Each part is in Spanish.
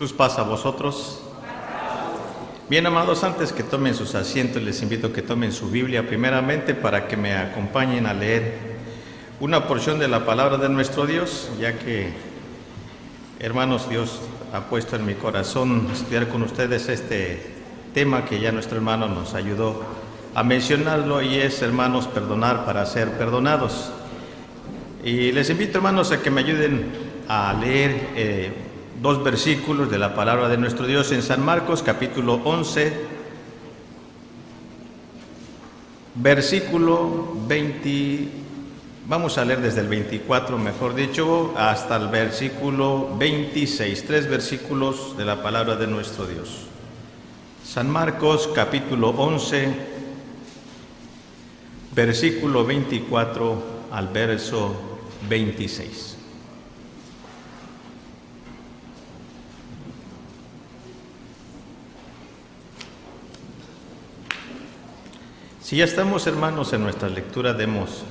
Luz paz a vosotros. Bien, amados, antes que tomen sus asientos, les invito a que tomen su Biblia primeramente para que me acompañen a leer una porción de la palabra de nuestro Dios, ya que, hermanos, Dios ha puesto en mi corazón estudiar con ustedes este tema que ya nuestro hermano nos ayudó a mencionarlo, y es, hermanos, perdonar para ser perdonados. Y les invito, hermanos, a que me ayuden a leer dos versículos de la palabra de nuestro Dios en San Marcos, capítulo 11, versículo 20, vamos a leer desde el 24, mejor dicho, hasta el versículo 26, 3 versículos de la palabra de nuestro Dios. San Marcos, capítulo 11, versículo 24 al verso 26. Si ya estamos, hermanos, en nuestra lectura,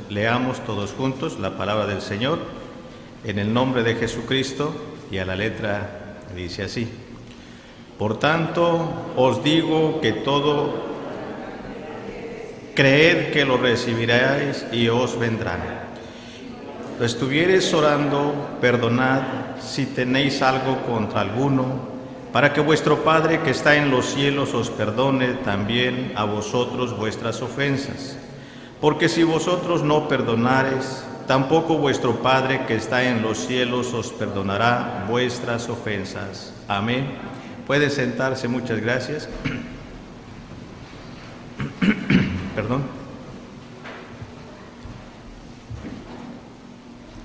leamos todos juntos la palabra del Señor en el nombre de Jesucristo, y a la letra dice así: Por tanto, os digo que todo creed que lo recibiréis y os vendrán. Estuviereis orando, perdonad si tenéis algo contra alguno, para que vuestro Padre que está en los cielos os perdone también a vosotros vuestras ofensas. Porque si vosotros no perdonareis, tampoco vuestro Padre que está en los cielos os perdonará vuestras ofensas. Amén. Puede sentarse, muchas gracias. Perdón.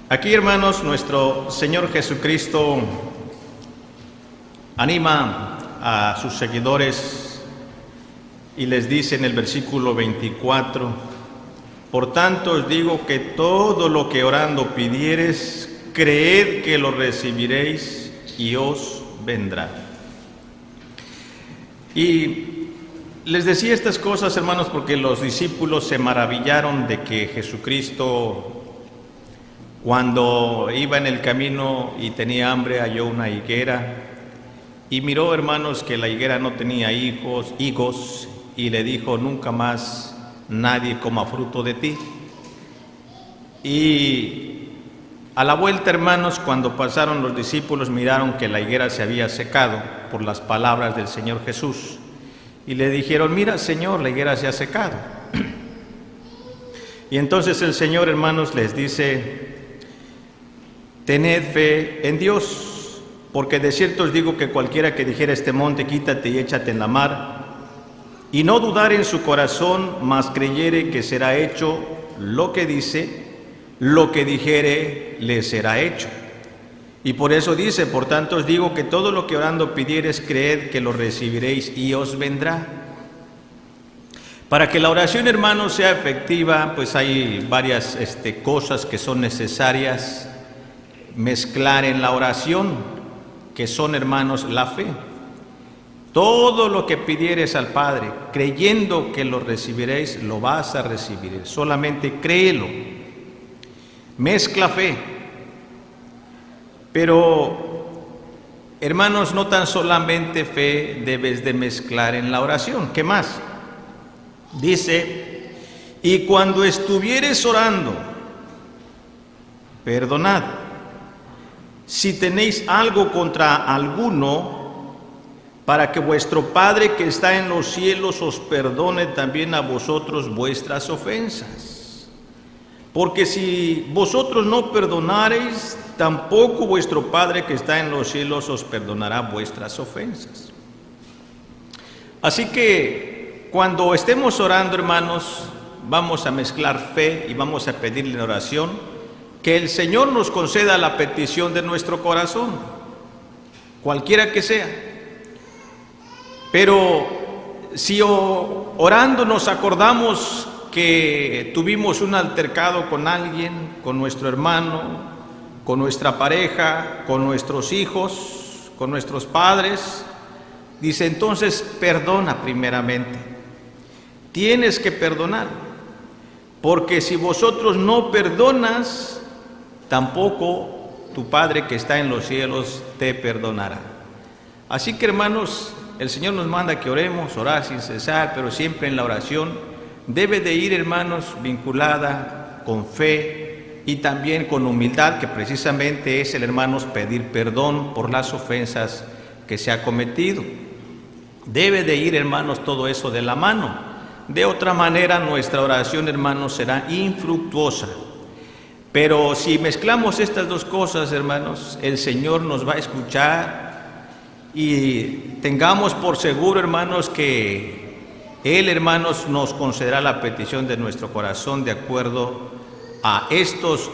Aquí, hermanos, nuestro Señor Jesucristo anima a sus seguidores y les dice en el versículo 24: Por tanto os digo que todo lo que orando pidiereis, creed que lo recibiréis y os vendrá. Y les decía estas cosas, hermanos, porque los discípulos se maravillaron de que Jesucristo, cuando iba en el camino y tenía hambre, halló una higuera y miró, hermanos, que la higuera no tenía higos, y le dijo: nunca más nadie coma fruto de ti. Y a la vuelta, hermanos, cuando pasaron los discípulos, miraron que la higuera se había secado por las palabras del Señor Jesús, y le dijeron: mira, Señor, la higuera se ha secado. Y entonces el Señor, hermanos, les dice: tened fe en Dios, porque de cierto os digo que cualquiera que dijera este monte, quítate y échate en la mar, y no dudar en su corazón, mas creyere que será hecho lo que dice, lo que dijere le será hecho. Y por eso dice: por tanto os digo que todo lo que orando pidiereis, creed que lo recibiréis y os vendrá. Para que la oración, hermanos, sea efectiva, pues hay varias cosas que son necesarias mezclar en la oración, que son, hermanos, la fe. Todo lo que pidieres al Padre, creyendo que lo recibiréis, lo vas a recibir. Solamente créelo. Mezcla fe. Pero, hermanos, no tan solamente fe debes de mezclar en la oración. ¿Qué más? Dice: y cuando estuvieres orando, perdonad si tenéis algo contra alguno, para que vuestro Padre que está en los cielos os perdone también a vosotros vuestras ofensas. Porque si vosotros no perdonareis, tampoco vuestro Padre que está en los cielos os perdonará vuestras ofensas. Así que cuando estemos orando, hermanos, vamos a mezclar fe y vamos a pedirle en oración que el Señor nos conceda la petición de nuestro corazón, cualquiera que sea. Pero si orando nos acordamos que tuvimos un altercado con alguien, con nuestro hermano, con nuestra pareja, con nuestros hijos, con nuestros padres, dice entonces perdona primeramente. Tienes que perdonar, porque si vosotros no perdonas, tampoco tu Padre que está en los cielos te perdonará. Así que, hermanos, el Señor nos manda que oremos, orar sin cesar, pero siempre en la oración debe de ir, hermanos, vinculada con fe y también con humildad, que precisamente es el, hermanos, pedir perdón por las ofensas que se ha cometido. Debe de ir, hermanos, todo eso de la mano. De otra manera, nuestra oración, hermanos, será infructuosa. Pero si mezclamos estas dos cosas, hermanos, el Señor nos va a escuchar, y tengamos por seguro, hermanos, que Él, hermanos, nos concederá la petición de nuestro corazón de acuerdo a estas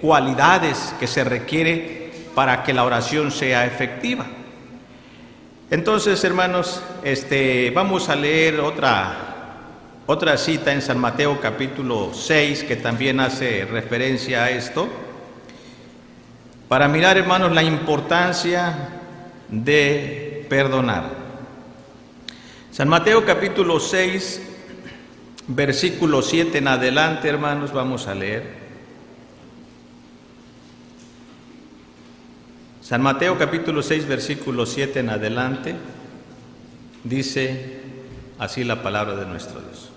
cualidades que se requiere para que la oración sea efectiva. Entonces, hermanos, vamos a leer otra cita en San Mateo capítulo 6, que también hace referencia a esto, para mirar, hermanos, la importancia de perdonar. San Mateo capítulo 6, versículo 7 en adelante, hermanos, vamos a leer. San Mateo capítulo 6, versículo 7 en adelante, dice así la palabra de nuestro Dios.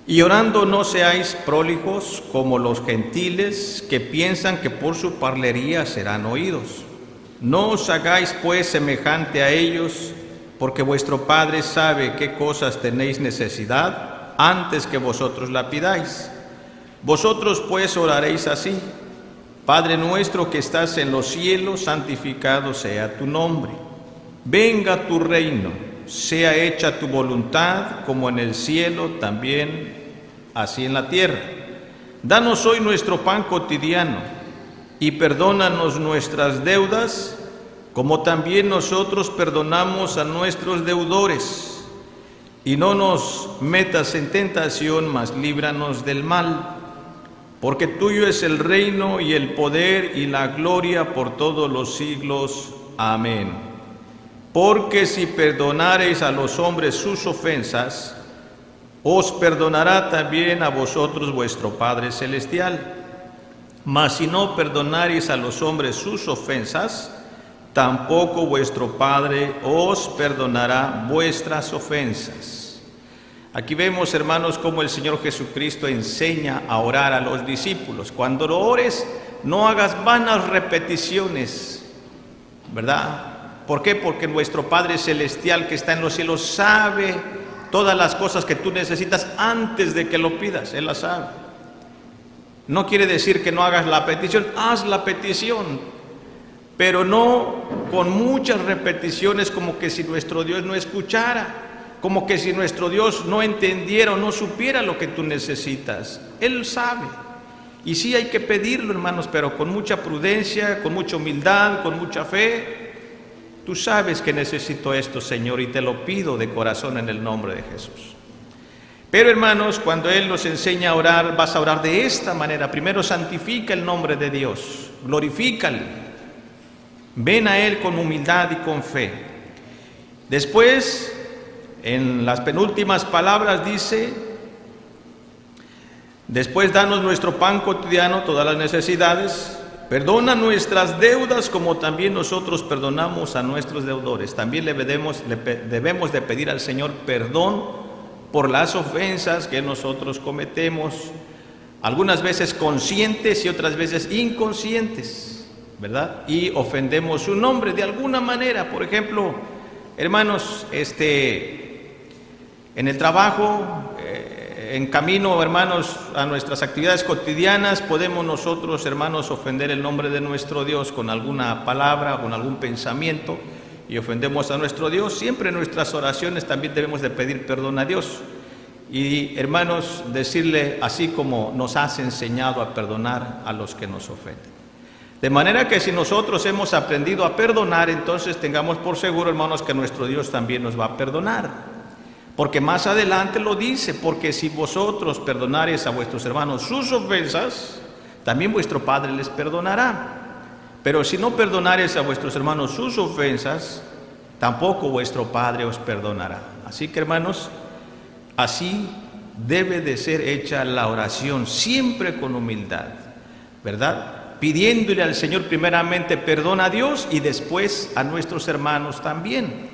Y orando no seáis prólijos como los gentiles, que piensan que por su parlería serán oídos. No os hagáis pues semejante a ellos, porque vuestro Padre sabe qué cosas tenéis necesidad antes que vosotros la pidáis. Vosotros pues oraréis así: Padre nuestro que estás en los cielos, santificado sea tu nombre. Venga tu reino, sea hecha tu voluntad, como en el cielo, también así en la tierra. Danos hoy nuestro pan cotidiano, y perdónanos nuestras deudas, como también nosotros perdonamos a nuestros deudores. Y no nos metas en tentación, mas líbranos del mal. Porque tuyo es el reino y el poder y la gloria por todos los siglos. Amén. Porque si perdonareis a los hombres sus ofensas, os perdonará también a vosotros vuestro Padre Celestial. Mas si no perdonareis a los hombres sus ofensas, tampoco vuestro Padre os perdonará vuestras ofensas. Aquí vemos, hermanos, cómo el Señor Jesucristo enseña a orar a los discípulos. Cuando lo ores, no hagas vanas repeticiones, ¿verdad? ¿Por qué? Porque nuestro Padre Celestial que está en los cielos sabe todas las cosas que tú necesitas antes de que lo pidas. Él las sabe. No quiere decir que no hagas la petición, haz la petición, pero no con muchas repeticiones, como que si nuestro Dios no escuchara, como que si nuestro Dios no entendiera o no supiera lo que tú necesitas. Él sabe. Y sí hay que pedirlo, hermanos, pero con mucha prudencia, con mucha humildad, con mucha fe. Tú sabes que necesito esto, Señor, y te lo pido de corazón en el nombre de Jesús. Pero, hermanos, cuando Él nos enseña a orar, vas a orar de esta manera. Primero, santifica el nombre de Dios, glorifícale. Ven a Él con humildad y con fe. Después, en las penúltimas palabras dice: después danos nuestro pan cotidiano, todas las necesidades. Perdona nuestras deudas como también nosotros perdonamos a nuestros deudores. También debemos de pedir al Señor perdón por las ofensas que nosotros cometemos, algunas veces conscientes y otras veces inconscientes, ¿verdad? Y ofendemos su nombre de alguna manera. Por ejemplo, hermanos, en el trabajo, en camino, hermanos, a nuestras actividades cotidianas, podemos nosotros, hermanos, ofender el nombre de nuestro Dios con alguna palabra, con algún pensamiento, y ofendemos a nuestro Dios. Siempre en nuestras oraciones también debemos de pedir perdón a Dios y, hermanos, decirle así como nos has enseñado a perdonar a los que nos ofenden. De manera que si nosotros hemos aprendido a perdonar, entonces tengamos por seguro, hermanos, que nuestro Dios también nos va a perdonar. Porque más adelante lo dice: porque si vosotros perdonareis a vuestros hermanos sus ofensas, también vuestro Padre les perdonará. Pero si no perdonareis a vuestros hermanos sus ofensas, tampoco vuestro Padre os perdonará. Así que, hermanos, así debe de ser hecha la oración, siempre con humildad, ¿verdad? pidiéndole al Señor primeramente perdón a Dios y después a nuestros hermanos también.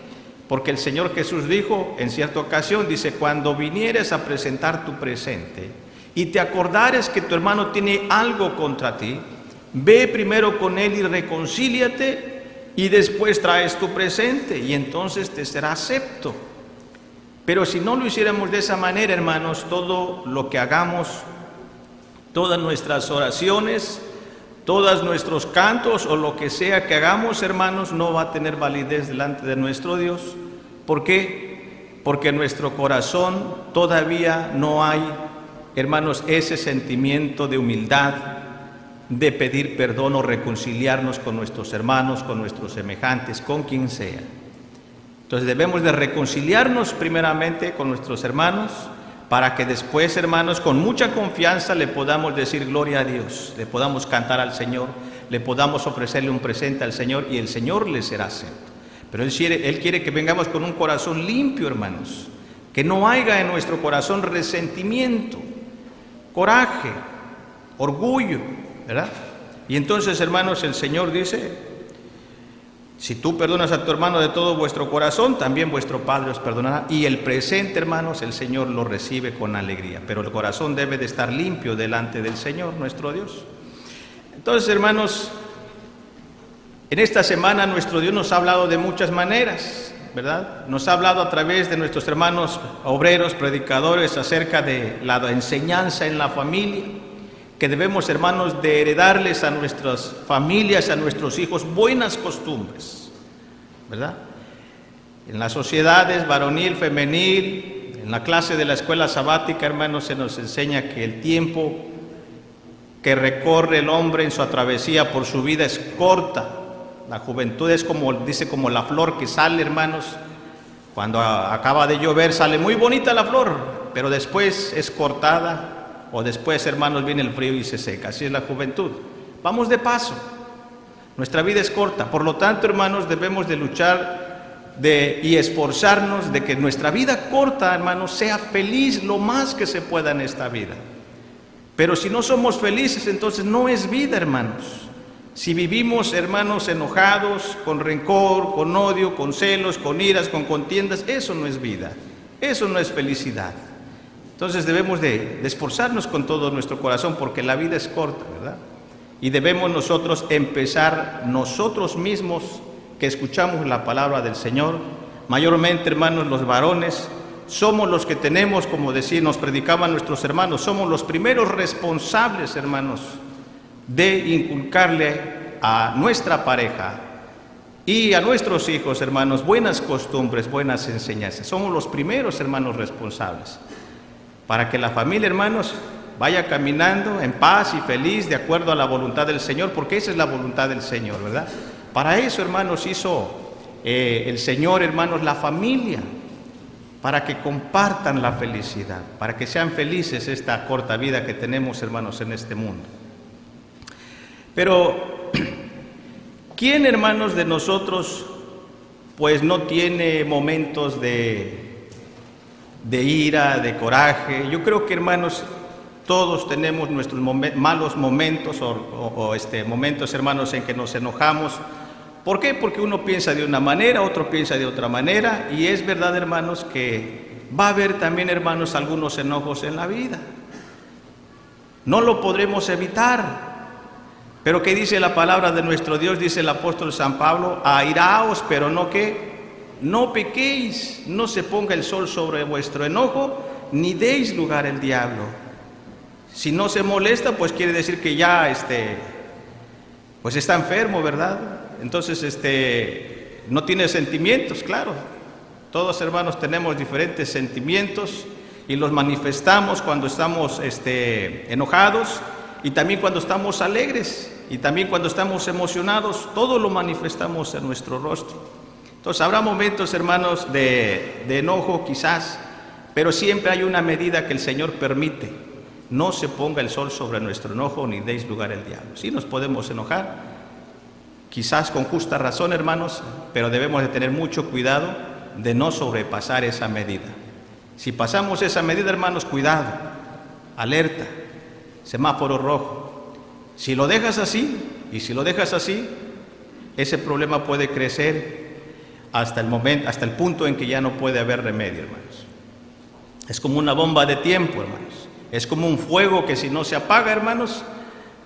Porque el Señor Jesús dijo en cierta ocasión, dice, cuando vinieres a presentar tu presente y te acordares que tu hermano tiene algo contra ti, ve primero con él y reconcíliate y después traes tu presente y entonces te será acepto. Pero si no lo hiciéramos de esa manera, hermanos, todo lo que hagamos, todas nuestras oraciones, todos nuestros cantos o lo que sea que hagamos, hermanos, no va a tener validez delante de nuestro Dios. ¿Por qué? Porque en nuestro corazón todavía no hay, hermanos, ese sentimiento de humildad, de pedir perdón o reconciliarnos con nuestros hermanos, con nuestros semejantes, con quien sea. Entonces debemos de reconciliarnos primeramente con nuestros hermanos, para que después, hermanos, con mucha confianza le podamos decir gloria a Dios, le podamos cantar al Señor, le podamos ofrecerle un presente al Señor y el Señor le será acepto. Pero Él quiere que vengamos con un corazón limpio, hermanos, que no haya en nuestro corazón resentimiento, coraje, orgullo, ¿verdad? Y entonces, hermanos, el Señor dice, si tú perdonas a tu hermano de todo vuestro corazón, también vuestro Padre os perdonará. Y el presente, hermanos, el Señor lo recibe con alegría. Pero el corazón debe de estar limpio delante del Señor, nuestro Dios. Entonces, hermanos, en esta semana nuestro Dios nos ha hablado de muchas maneras, ¿verdad? Nos ha hablado a través de nuestros hermanos obreros, predicadores, acerca de la enseñanza en la familia, que debemos, hermanos, de heredarles a nuestras familias, a nuestros hijos, buenas costumbres, ¿verdad? En las sociedades varonil, femenil, en la clase de la escuela sabática, hermanos, se nos enseña que el tiempo que recorre el hombre en su travesía por su vida es corta. La juventud es como, dice, como la flor que sale, hermanos, cuando acaba de llover sale muy bonita la flor, pero después es cortada, o después, hermanos, viene el frío y se seca. Así es la juventud. Vamos de paso. Nuestra vida es corta. Por lo tanto, hermanos, debemos de luchar y esforzarnos de que nuestra vida corta, hermanos, sea feliz lo más que se pueda en esta vida. Pero si no somos felices, entonces no es vida, hermanos. Si vivimos, hermanos, enojados, con rencor, con odio, con celos, con iras, con contiendas, eso no es vida. Eso no es felicidad. Entonces debemos de esforzarnos con todo nuestro corazón porque la vida es corta, ¿verdad? Y debemos nosotros empezar nosotros mismos que escuchamos la palabra del Señor. Mayormente, hermanos, los varones somos los que tenemos, como nos predicaban nuestros hermanos, somos los primeros responsables, hermanos, de inculcarle a nuestra pareja y a nuestros hijos, hermanos, buenas costumbres, buenas enseñanzas. Somos los primeros, hermanos, responsables. Para que la familia, hermanos, vaya caminando en paz y feliz de acuerdo a la voluntad del Señor, porque esa es la voluntad del Señor, ¿verdad? Para eso, hermanos, hizo el Señor, hermanos, la familia, para que compartan la felicidad, para que sean felices esta corta vida que tenemos, hermanos, en este mundo. Pero, ¿quién, hermanos, de nosotros, pues no tiene momentos de ira, de coraje? Yo creo que, hermanos, todos tenemos nuestros malos momentos o momentos, hermanos, en que nos enojamos. ¿Por qué? Porque uno piensa de una manera, otro piensa de otra manera, y es verdad, hermanos, que va a haber también, hermanos, algunos enojos en la vida. No lo podremos evitar. Pero ¿qué dice la palabra de nuestro Dios? Dice el apóstol San Pablo, airaos, pero no ¿qué? No pequéis, no se ponga el sol sobre vuestro enojo, ni deis lugar al diablo. Si no se molesta, pues quiere decir que ya pues está enfermo, ¿verdad? Entonces no tiene sentimientos, claro. Todos, hermanos, tenemos diferentes sentimientos y los manifestamos cuando estamos enojados y también cuando estamos alegres y también cuando estamos emocionados. Todo lo manifestamos en nuestro rostro. Entonces habrá momentos, hermanos, de enojo quizás, pero siempre hay una medida que el Señor permite. No se ponga el sol sobre nuestro enojo ni deis lugar al diablo. Sí nos podemos enojar, quizás con justa razón, hermanos, pero debemos de tener mucho cuidado de no sobrepasar esa medida. Si pasamos esa medida, hermanos, cuidado, alerta, semáforo rojo. Si lo dejas así, y si lo dejas así, ese problema puede crecer hasta el punto en que ya no puede haber remedio, hermanos. Es como una bomba de tiempo, hermanos. Es como un fuego que si no se apaga, hermanos,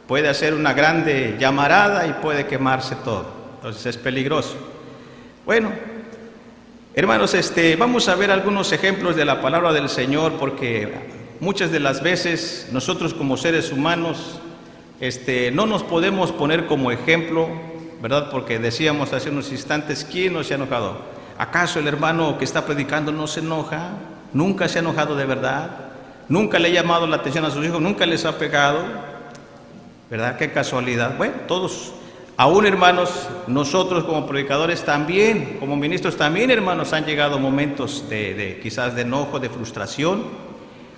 puede hacer una grande llamarada y puede quemarse todo. Entonces es peligroso. Bueno, hermanos, vamos a ver algunos ejemplos de la palabra del Señor, porque muchas de las veces nosotros como seres humanos no nos podemos poner como ejemplo, ¿verdad? Porque decíamos hace unos instantes, ¿quién no se ha enojado? ¿Acaso el hermano que está predicando no se enoja? ¿Nunca se ha enojado de verdad? ¿Nunca le ha llamado la atención a sus hijos? ¿Nunca les ha pegado? ¿Verdad? Qué casualidad. Bueno, todos, aún hermanos, nosotros como predicadores también, como ministros también, hermanos, han llegado momentos quizás de enojo, de frustración,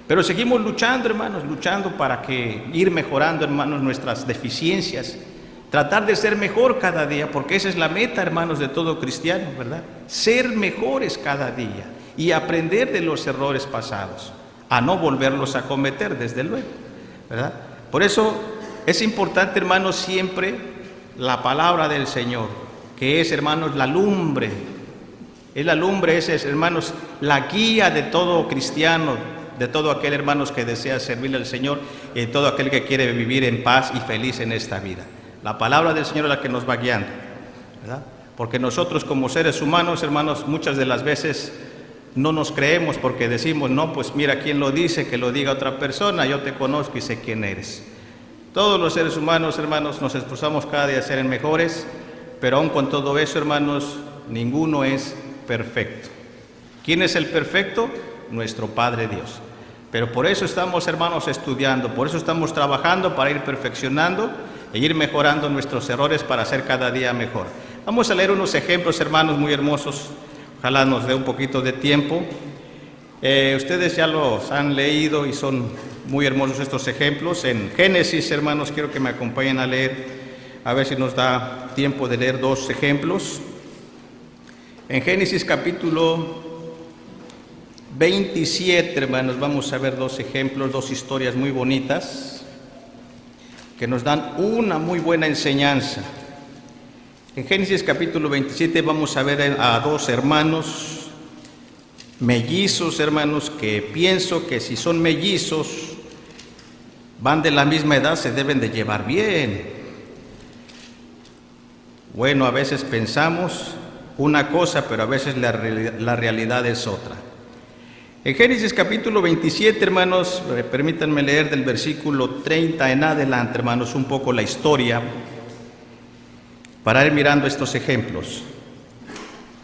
pero seguimos luchando, hermanos, luchando para ir mejorando, hermanos, nuestras deficiencias, tratar de ser mejor cada día, porque esa es la meta, hermanos, de todo cristiano, ¿verdad? Ser mejores cada día y aprender de los errores pasados, a no volverlos a cometer, desde luego, ¿verdad? Por eso es importante, hermanos, siempre la palabra del Señor, que es, hermanos, la lumbre. Es la lumbre, esa es, hermanos, la guía de todo cristiano, de todo aquel, hermanos, que desea servirle al Señor y de todo aquel que quiere vivir en paz y feliz en esta vida. La palabra del Señor es la que nos va guiando, ¿verdad? Porque nosotros como seres humanos, hermanos, muchas de las veces no nos creemos porque decimos, no, pues mira quién lo dice, que lo diga otra persona, yo te conozco y sé quién eres. Todos los seres humanos, hermanos, nos esforzamos cada día a ser mejores, pero aún con todo eso, hermanos, ninguno es perfecto. ¿Quién es el perfecto? Nuestro Padre Dios. Pero por eso estamos, hermanos, estudiando, por eso estamos trabajando para ir perfeccionando e ir mejorando nuestros errores para ser cada día mejor. Vamos a leer unos ejemplos, hermanos, muy hermosos. Ojalá nos dé un poquito de tiempo. Ustedes ya los han leído y son muy hermosos estos ejemplos. En Génesis, hermanos, quiero que me acompañen a leer, a ver si nos da tiempo de leer dos ejemplos. En Génesis capítulo 27, hermanos, vamos a ver dos ejemplos, dos historias muy bonitas que nos dan una muy buena enseñanza. En Génesis capítulo 27 vamos a ver a dos hermanos mellizos, hermanos, que pienso que si son mellizos, van de la misma edad, se deben de llevar bien. Bueno, a veces pensamos una cosa, pero a veces la realidad es otra. En Génesis capítulo 27, hermanos, permítanme leer del versículo 30 en adelante, hermanos, un poco la historia, para ir mirando estos ejemplos.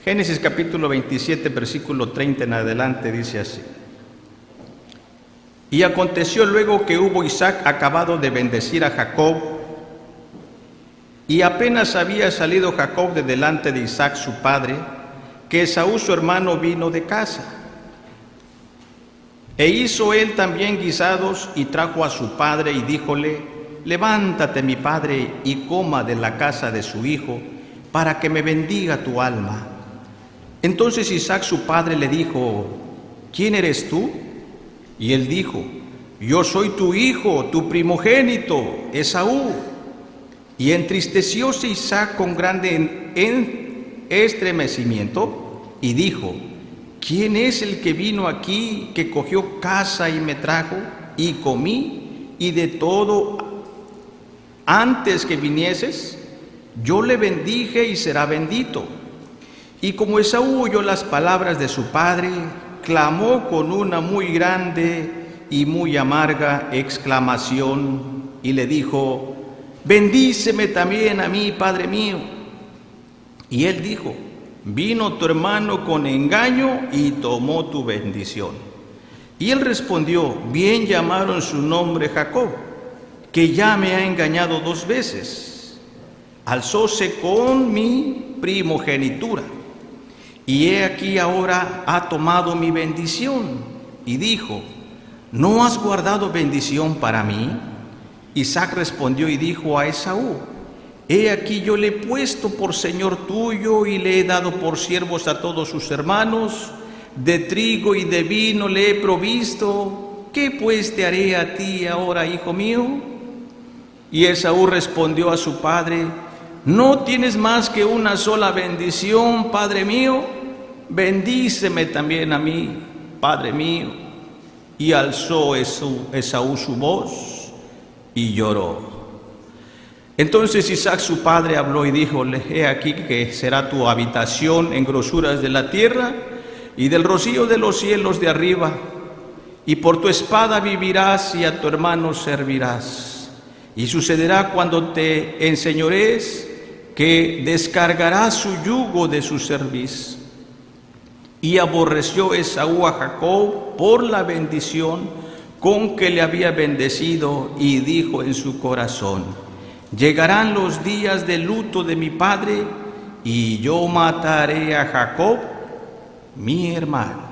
Génesis capítulo 27, versículo 30 en adelante, dice así. Y aconteció luego que hubo Isaac acabado de bendecir a Jacob, y apenas había salido Jacob de delante de Isaac su padre, que Esaú su hermano vino de casa. E hizo él también guisados y trajo a su padre y díjole: levántate, mi padre, y coma de la casa de su hijo, para que me bendiga tu alma. Entonces Isaac su padre le dijo: ¿quién eres tú? Y él dijo: yo soy tu hijo, tu primogénito, Esaú. Y entristecióse Isaac con grande estremecimiento y dijo: ¿quién es el que vino aquí, que cogió caza y me trajo, y comí, y de todo antes que vinieses? Yo le bendije y será bendito. Y como Esaú oyó las palabras de su padre, clamó con una muy grande y muy amarga exclamación, y le dijo: bendíceme también a mí, padre mío. Y él dijo: vino tu hermano con engaño y tomó tu bendición. Y él respondió: bien llamaron su nombre Jacob, que ya me ha engañado 2 veces. Alzóse con mi primogenitura, y he aquí ahora ha tomado mi bendición. Y dijo: ¿no has guardado bendición para mí? Isaac respondió y dijo a Esaú: he aquí yo le he puesto por señor tuyo y le he dado por siervos a todos sus hermanos, de trigo y de vino le he provisto. ¿Qué pues te haré a ti ahora, hijo mío? Y Esaú respondió a su padre: ¿no tienes más que una sola bendición, padre mío? Bendíceme también a mí, padre mío. Y alzó Esaú su voz y lloró. Entonces Isaac su padre habló y díjole: he aquí que será tu habitación en grosuras de la tierra y del rocío de los cielos de arriba, y por tu espada vivirás y a tu hermano servirás. Y sucederá cuando te enseñorees que descargarás su yugo de su cerviz. Y aborreció Esaú a Jacob por la bendición con que le había bendecido, y dijo en su corazón: llegarán los días de luto de mi padre, y yo mataré a Jacob, mi hermano.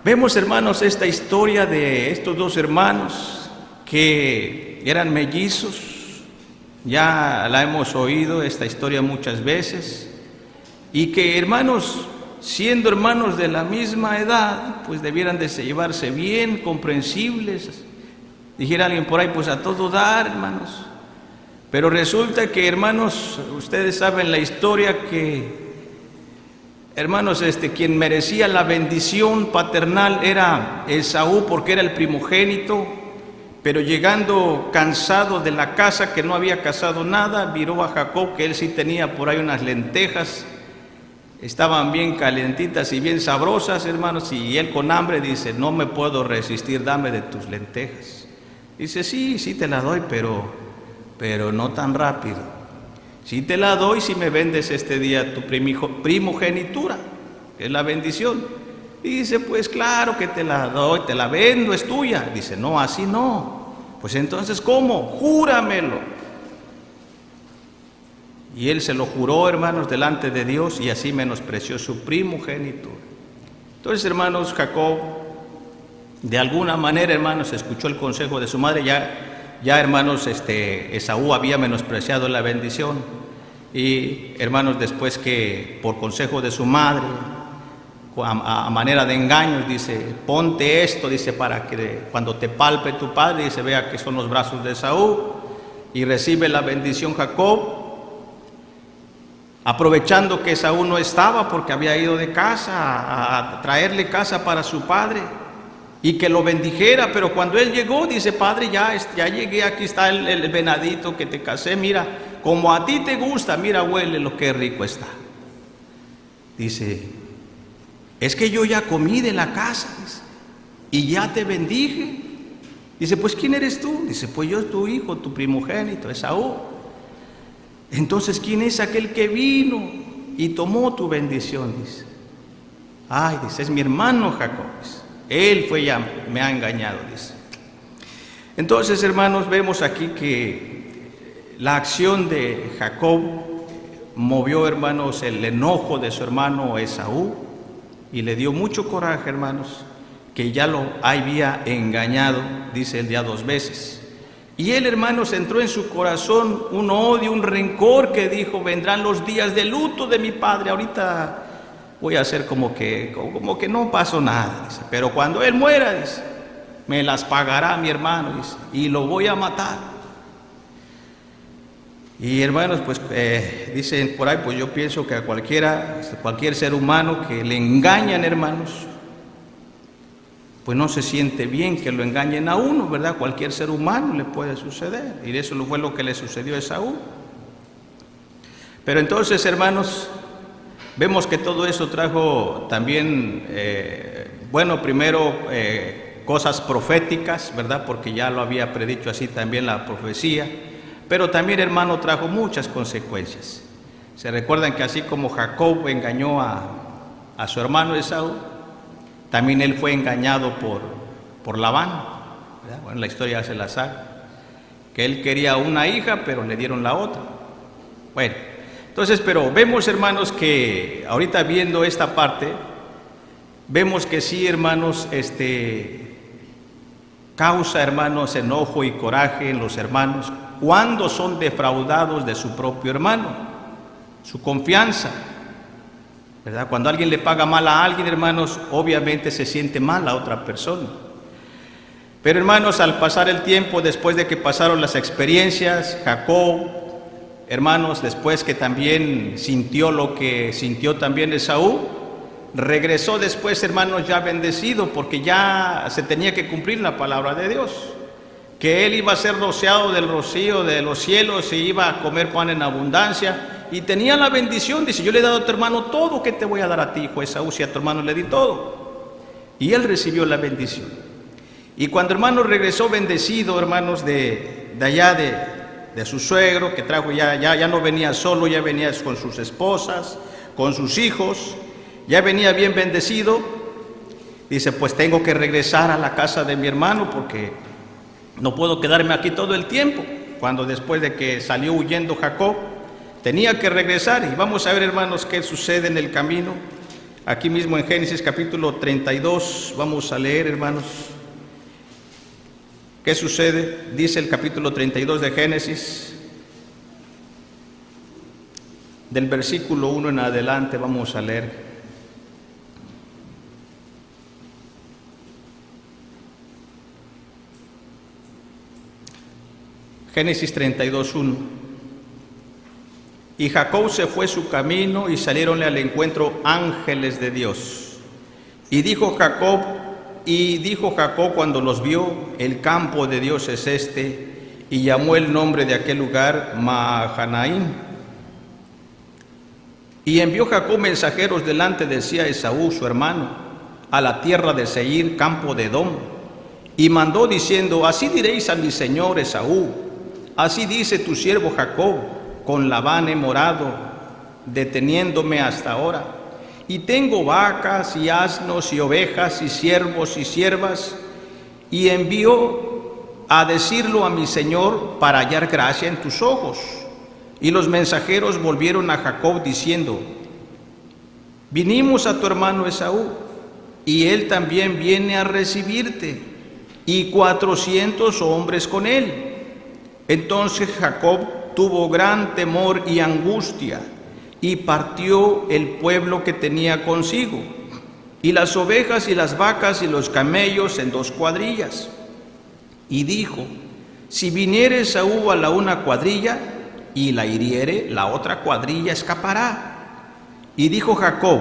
Vemos, hermanos, esta historia de estos dos hermanos que eran mellizos. Ya la hemos oído esta historia muchas veces, y que, hermanos, siendo hermanos de la misma edad, pues debieran de llevarse bien, comprensibles. Dijera alguien por ahí, pues a todo dar, hermanos. Pero resulta que, hermanos, ustedes saben la historia que, hermanos, quien merecía la bendición paternal era Esaú, porque era el primogénito. Pero llegando cansado de la casa, que no había cazado nada, miró a Jacob, que él sí tenía por ahí unas lentejas, estaban bien calentitas y bien sabrosas, hermanos, y él con hambre dice: no me puedo resistir, dame de tus lentejas. Dice: sí te la doy, pero no tan rápido. Sí te la doy si me vendes este día tu primogenitura, que es la bendición. Y dice: pues claro que te la doy, te la vendo, es tuya. Dice: no, así no. Pues entonces, ¿cómo? Júramelo. Y él se lo juró, hermanos, delante de Dios, y así menospreció su primogenitura. Entonces, hermanos, Jacob, de alguna manera, hermanos, escuchó el consejo de su madre. Ya hermanos, Esaú había menospreciado la bendición. Y, hermanos, después que por consejo de su madre, a manera de engaños, dice: ponte esto, dice, para que cuando te palpe tu padre, dice, vea que son los brazos de Esaú. Y recibe la bendición Jacob, aprovechando que Esaú no estaba porque había ido de casa a traerle casa para su padre, y que lo bendijera. Pero cuando él llegó, dice: padre, ya llegué, aquí está el venadito que te casé, mira, como a ti te gusta, mira, huele lo que rico está. Dice: es que yo ya comí de la casa, dice, y ya te bendije. Dice: pues ¿quién eres tú? Dice: pues yo, tu hijo, tu primogénito, Esaú. Entonces, ¿quién es aquel que vino y tomó tu bendición? Dice: ay, dice, es mi hermano Jacob. Dice, él fue, ya me ha engañado, dice. Entonces, hermanos, vemos aquí que la acción de Jacob movió, hermanos, el enojo de su hermano Esaú, y le dio mucho coraje, hermanos, que ya lo había engañado, dice él, ya 2 veces. Y él, hermanos, entró en su corazón un odio, un rencor, que dijo: vendrán los días de luto de mi padre, ahorita voy a hacer como que no pasó nada, dice, pero cuando él muera, dice, me las pagará mi hermano, dice, y lo voy a matar. Y, hermanos, pues dicen por ahí, pues yo pienso que a cualquier ser humano que le engañan, hermanos, pues no se siente bien que lo engañen a uno, ¿verdad? Cualquier ser humano le puede suceder, y eso fue lo que le sucedió a Esaú. Pero entonces, hermanos, vemos que todo eso trajo también, primero cosas proféticas, ¿verdad? Porque ya lo había predicho así también la profecía. Pero también, hermano, trajo muchas consecuencias. Se recuerdan que así como Jacob engañó a su hermano Esaú, también él fue engañado por Labán, ¿verdad? Bueno, la historia se la sabe, que él quería una hija, pero le dieron la otra. Bueno, entonces, pero vemos, hermanos, que ahorita viendo esta parte, vemos que sí, hermanos, causa, hermanos, enojo y coraje en los hermanos cuando son defraudados de su propio hermano, su confianza, ¿verdad? Cuando alguien le paga mal a alguien, hermanos, obviamente se siente mal a otra persona. Pero hermanos, al pasar el tiempo, después de que pasaron las experiencias, Jacob, hermanos, después que también sintió lo que sintió también Esaú, regresó después, hermanos, ya bendecido, porque ya se tenía que cumplir la palabra de Dios, que él iba a ser rociado del rocío de los cielos y iba a comer pan en abundancia, y tenía la bendición. Dice: yo le he dado a tu hermano todo, ¿qué te voy a dar a ti, hijo Esaú, si a tu hermano le di todo? Y él recibió la bendición. Y cuando hermano regresó bendecido, hermanos, de allá de su suegro, que trajo, ya no venía solo, ya venía con sus esposas, con sus hijos, ya venía bien bendecido. Dice: pues tengo que regresar a la casa de mi hermano, porque no puedo quedarme aquí todo el tiempo. Cuando después de que salió huyendo Jacob, tenía que regresar. Y vamos a ver, hermanos, qué sucede en el camino. Aquí mismo en Génesis capítulo 32, vamos a leer, hermanos, ¿qué sucede? Dice el capítulo 32 de Génesis, del versículo 1 en adelante, vamos a leer. Génesis 32:1. Y Jacob se fue su camino, y salieronle al encuentro ángeles de Dios. Y dijo Jacob cuando los vio: el campo de Dios es este. Y llamó el nombre de aquel lugar Mahanaim. Y envió Jacob mensajeros delante de sí a Esaú su hermano, a la tierra de Seir, campo de Edom. Y mandó diciendo: así diréis a mi señor Esaú: así dice tu siervo Jacob, con Labán he morado, deteniéndome hasta ahora. Y tengo vacas y asnos y ovejas y siervos y siervas. Y envío a decirlo a mi señor para hallar gracia en tus ojos. Y los mensajeros volvieron a Jacob diciendo: vinimos a tu hermano Esaú, y él también viene a recibirte, y 400 hombres con él. Entonces Jacob tuvo gran temor y angustia, y partió el pueblo que tenía consigo, y las ovejas y las vacas y los camellos en 2 cuadrillas. Y dijo: si viniere Esaú a la una cuadrilla, y la hiriere, la otra cuadrilla escapará. Y dijo Jacob: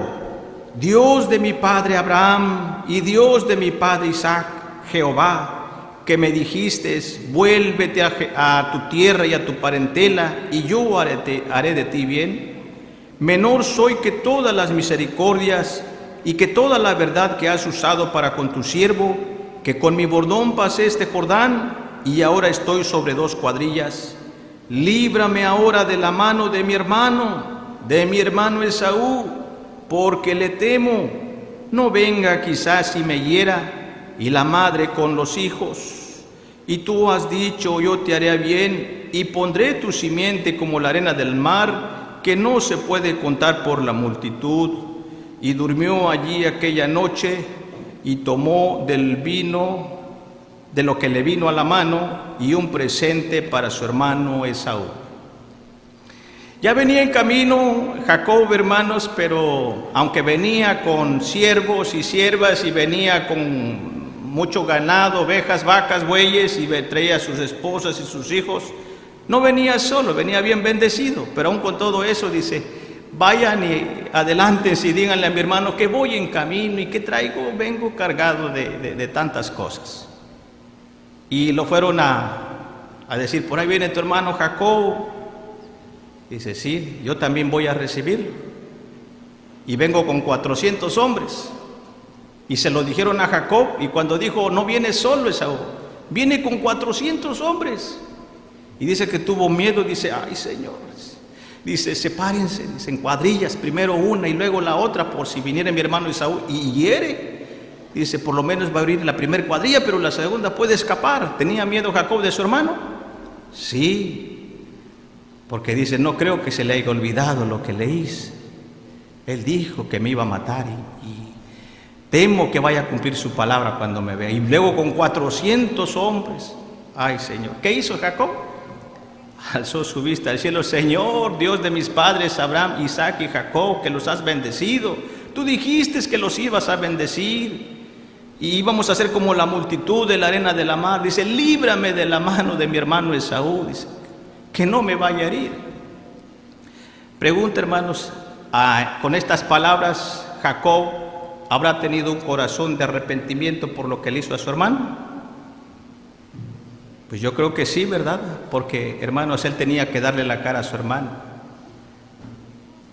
Dios de mi padre Abraham y Dios de mi padre Isaac, Jehová, que me dijiste: vuélvete a tu tierra y a tu parentela, y yo haré de ti bien. Menor soy que todas las misericordias y que toda la verdad que has usado para con tu siervo, que con mi bordón pasé este Jordán, y ahora estoy sobre 2 cuadrillas. Líbrame ahora de la mano de mi hermano Esaú, porque le temo, no venga quizás y me hiera, y la madre con los hijos. Y tú has dicho: yo te haré bien, y pondré tu simiente como la arena del mar, que no se puede contar por la multitud. Y durmió allí aquella noche, y tomó del vino, de lo que le vino a la mano, y un presente para su hermano Esaú. Ya venía en camino Jacob, hermanos, pero aunque venía con siervos y siervas, y venía con mucho ganado, ovejas, vacas, bueyes, y traía a sus esposas y sus hijos, no venía solo, venía bien bendecido. Pero aún con todo eso dice: vayan y adelántense y díganle a mi hermano que voy en camino y que traigo, vengo cargado de tantas cosas. Y lo fueron a decir: por ahí viene tu hermano Jacob. Dice: sí, yo también voy a recibirlo, y vengo con 400 hombres. Y se lo dijeron a Jacob, y cuando dijo: no viene solo Esaú, viene con 400 hombres. Y dice que tuvo miedo, dice: ay Señor, dice, sepárense, dice, en cuadrillas, primero una y luego la otra, por si viniera mi hermano Esaú y hiere. Dice: por lo menos va a abrir la primera cuadrilla, pero la segunda puede escapar. ¿Tenía miedo Jacob de su hermano? Sí, porque dice: no creo que se le haya olvidado lo que le hice. Él dijo que me iba a matar, y temo que vaya a cumplir su palabra cuando me vea. Y luego con 400 hombres. Ay Señor, ¿qué hizo Jacob? Alzó su vista al cielo: Señor, Dios de mis padres Abraham, Isaac y Jacob, que los has bendecido. Tú dijiste que los ibas a bendecir. y íbamos a ser como la multitud de la arena de la mar. Dice, líbrame de la mano de mi hermano Esaú, dice, que no me vaya a herir. Pregunta, hermanos, con estas palabras, ¿Jacob habrá tenido un corazón de arrepentimiento por lo que le hizo a su hermano? Pues yo creo que sí, ¿verdad? Porque, hermanos, él tenía que darle la cara a su hermano.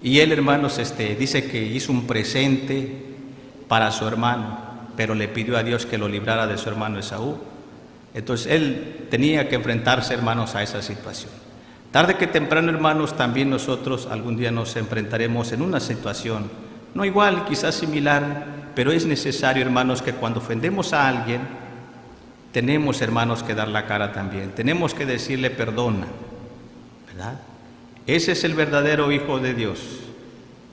Y él, hermanos, dice que hizo un presente para su hermano, pero le pidió a Dios que lo librara de su hermano Esaú. Entonces él tenía que enfrentarse, hermanos, a esa situación. Tarde que temprano, hermanos, también nosotros algún día nos enfrentaremos en una situación, no igual, quizás similar, pero es necesario, hermanos, que cuando ofendemos a alguien, tenemos, hermanos, que dar la cara también. Tenemos que decirle perdona, ¿verdad? Ese es el verdadero Hijo de Dios.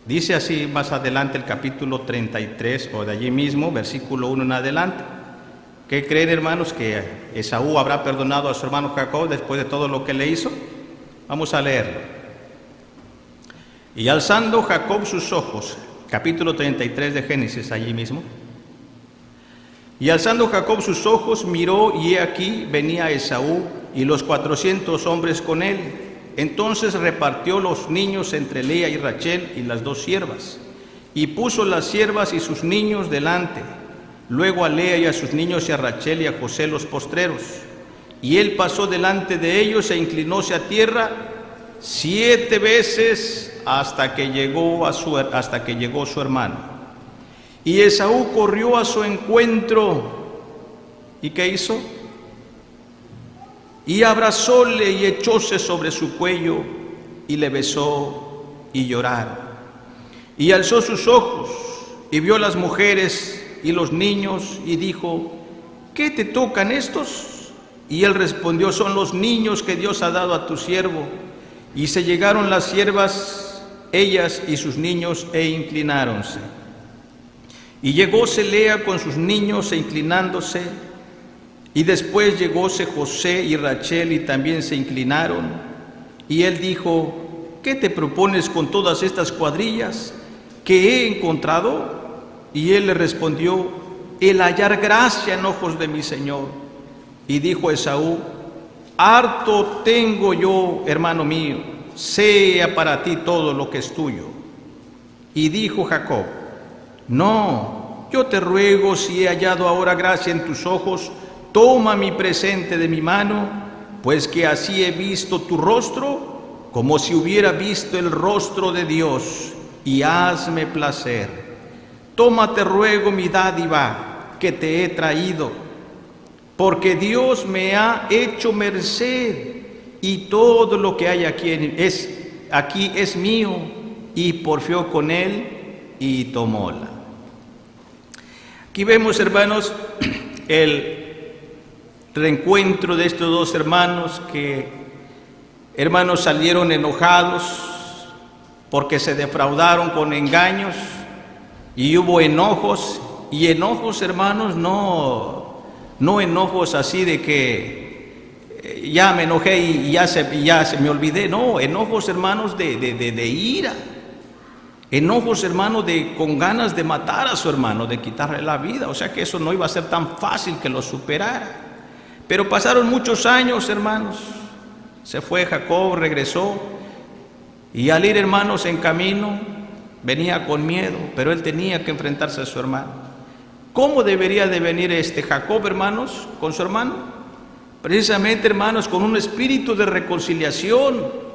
Dice así más adelante el capítulo 33, o de allí mismo, versículo 1 en adelante. ¿Qué creen, hermanos, que Esaú habrá perdonado a su hermano Jacob después de todo lo que le hizo? Vamos a leerlo. Y alzando Jacob sus ojos, capítulo 33 de Génesis, allí mismo. Y alzando Jacob sus ojos, miró, y he aquí venía Esaú y los 400 hombres con él. Entonces repartió los niños entre Lea y Rachel y las dos siervas, y puso las siervas y sus niños delante, luego a Lea y a sus niños y a Rachel y a José los postreros. Y él pasó delante de ellos e inclinóse a tierra 7 veces hasta que llegó su hermano. Y Esaú corrió a su encuentro. ¿Y qué hizo? Y abrazóle y echóse sobre su cuello y le besó y lloraron. Y alzó sus ojos y vio las mujeres y los niños y dijo, ¿qué te tocan estos? Y él respondió, son los niños que Dios ha dado a tu siervo. Y se llegaron las siervas, ellas y sus niños, e inclináronse. Y llegóse Lea con sus niños e inclinándose, y después llegóse José y Rachel y también se inclinaron. Y él dijo, ¿qué te propones con todas estas cuadrillas que he encontrado? Y él le respondió, el hallar gracia en ojos de mi señor. Y dijo Esaú, harto tengo yo, hermano mío, sea para ti todo lo que es tuyo. Y dijo Jacob, no, yo te ruego, si he hallado ahora gracia en tus ojos, toma mi presente de mi mano, pues que así he visto tu rostro, como si hubiera visto el rostro de Dios, y hazme placer. Toma, te ruego, mi dádiva que te he traído, porque Dios me ha hecho merced, y todo lo que hay aquí es mío. Y porfió con él y tomóla. Aquí vemos, hermanos, el reencuentro de estos dos hermanos que, hermanos, salieron enojados porque se defraudaron con engaños, y hubo enojos, y enojos, hermanos, no enojos así de que ya me enojé y ya se me olvidé. No, enojos, hermanos, de ira. Enojos, hermanos, con ganas de matar a su hermano, de quitarle la vida. O sea que eso no iba a ser tan fácil que lo superara. Pero pasaron muchos años, hermanos. Se fue Jacob, regresó. Y al ir, hermanos, en camino, venía con miedo, pero él tenía que enfrentarse a su hermano. ¿Cómo debería de venir Jacob, hermanos, con su hermano? Precisamente, hermanos, con un espíritu de reconciliación,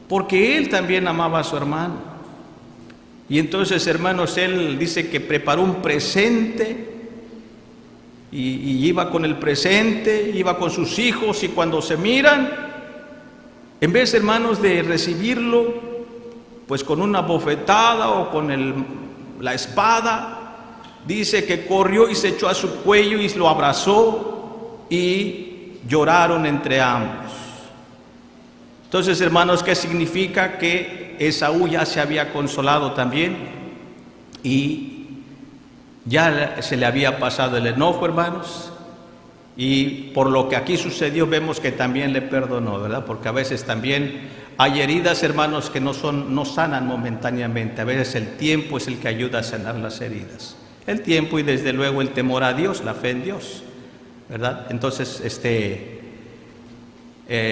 porque él también amaba a su hermano. Y entonces, hermanos, él dice que preparó un presente, y iba con el presente, iba con sus hijos, y cuando se miran, en vez, hermanos, de recibirlo pues con una bofetada o con la espada, dice que corrió y se echó a su cuello y lo abrazó, y lloraron entre ambos. Entonces, hermanos, ¿qué significa? Que Esaú ya se había consolado también, y ya se le había pasado el enojo, hermanos, y por lo que aquí sucedió vemos que también le perdonó, ¿verdad? Porque a veces también hay heridas, hermanos, que no sanan momentáneamente. A veces el tiempo es el que ayuda a sanar las heridas. el tiempo y desde luego el temor a Dios, la fe en Dios, ¿verdad? Entonces,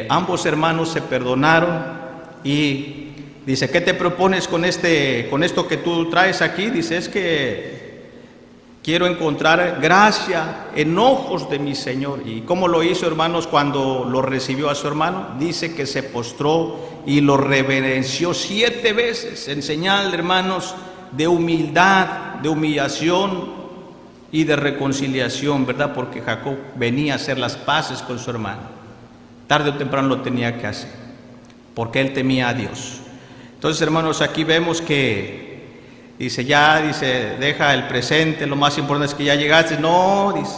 ambos hermanos se perdonaron y dice, ¿qué te propones con esto que tú traes aquí? Dice, es que quiero encontrar gracia en ojos de mi Señor. ¿Y cómo lo hizo, hermanos, cuando lo recibió a su hermano? Dice que se postró y lo reverenció 7 veces, en señal, hermanos, de humildad, de humillación y de reconciliación, ¿verdad? Porque Jacob venía a hacer las paces con su hermano. Tarde o temprano lo tenía que hacer, porque él temía a Dios. Entonces, hermanos, aquí vemos que dice, deja el presente, lo más importante es que ya llegaste. No, dice,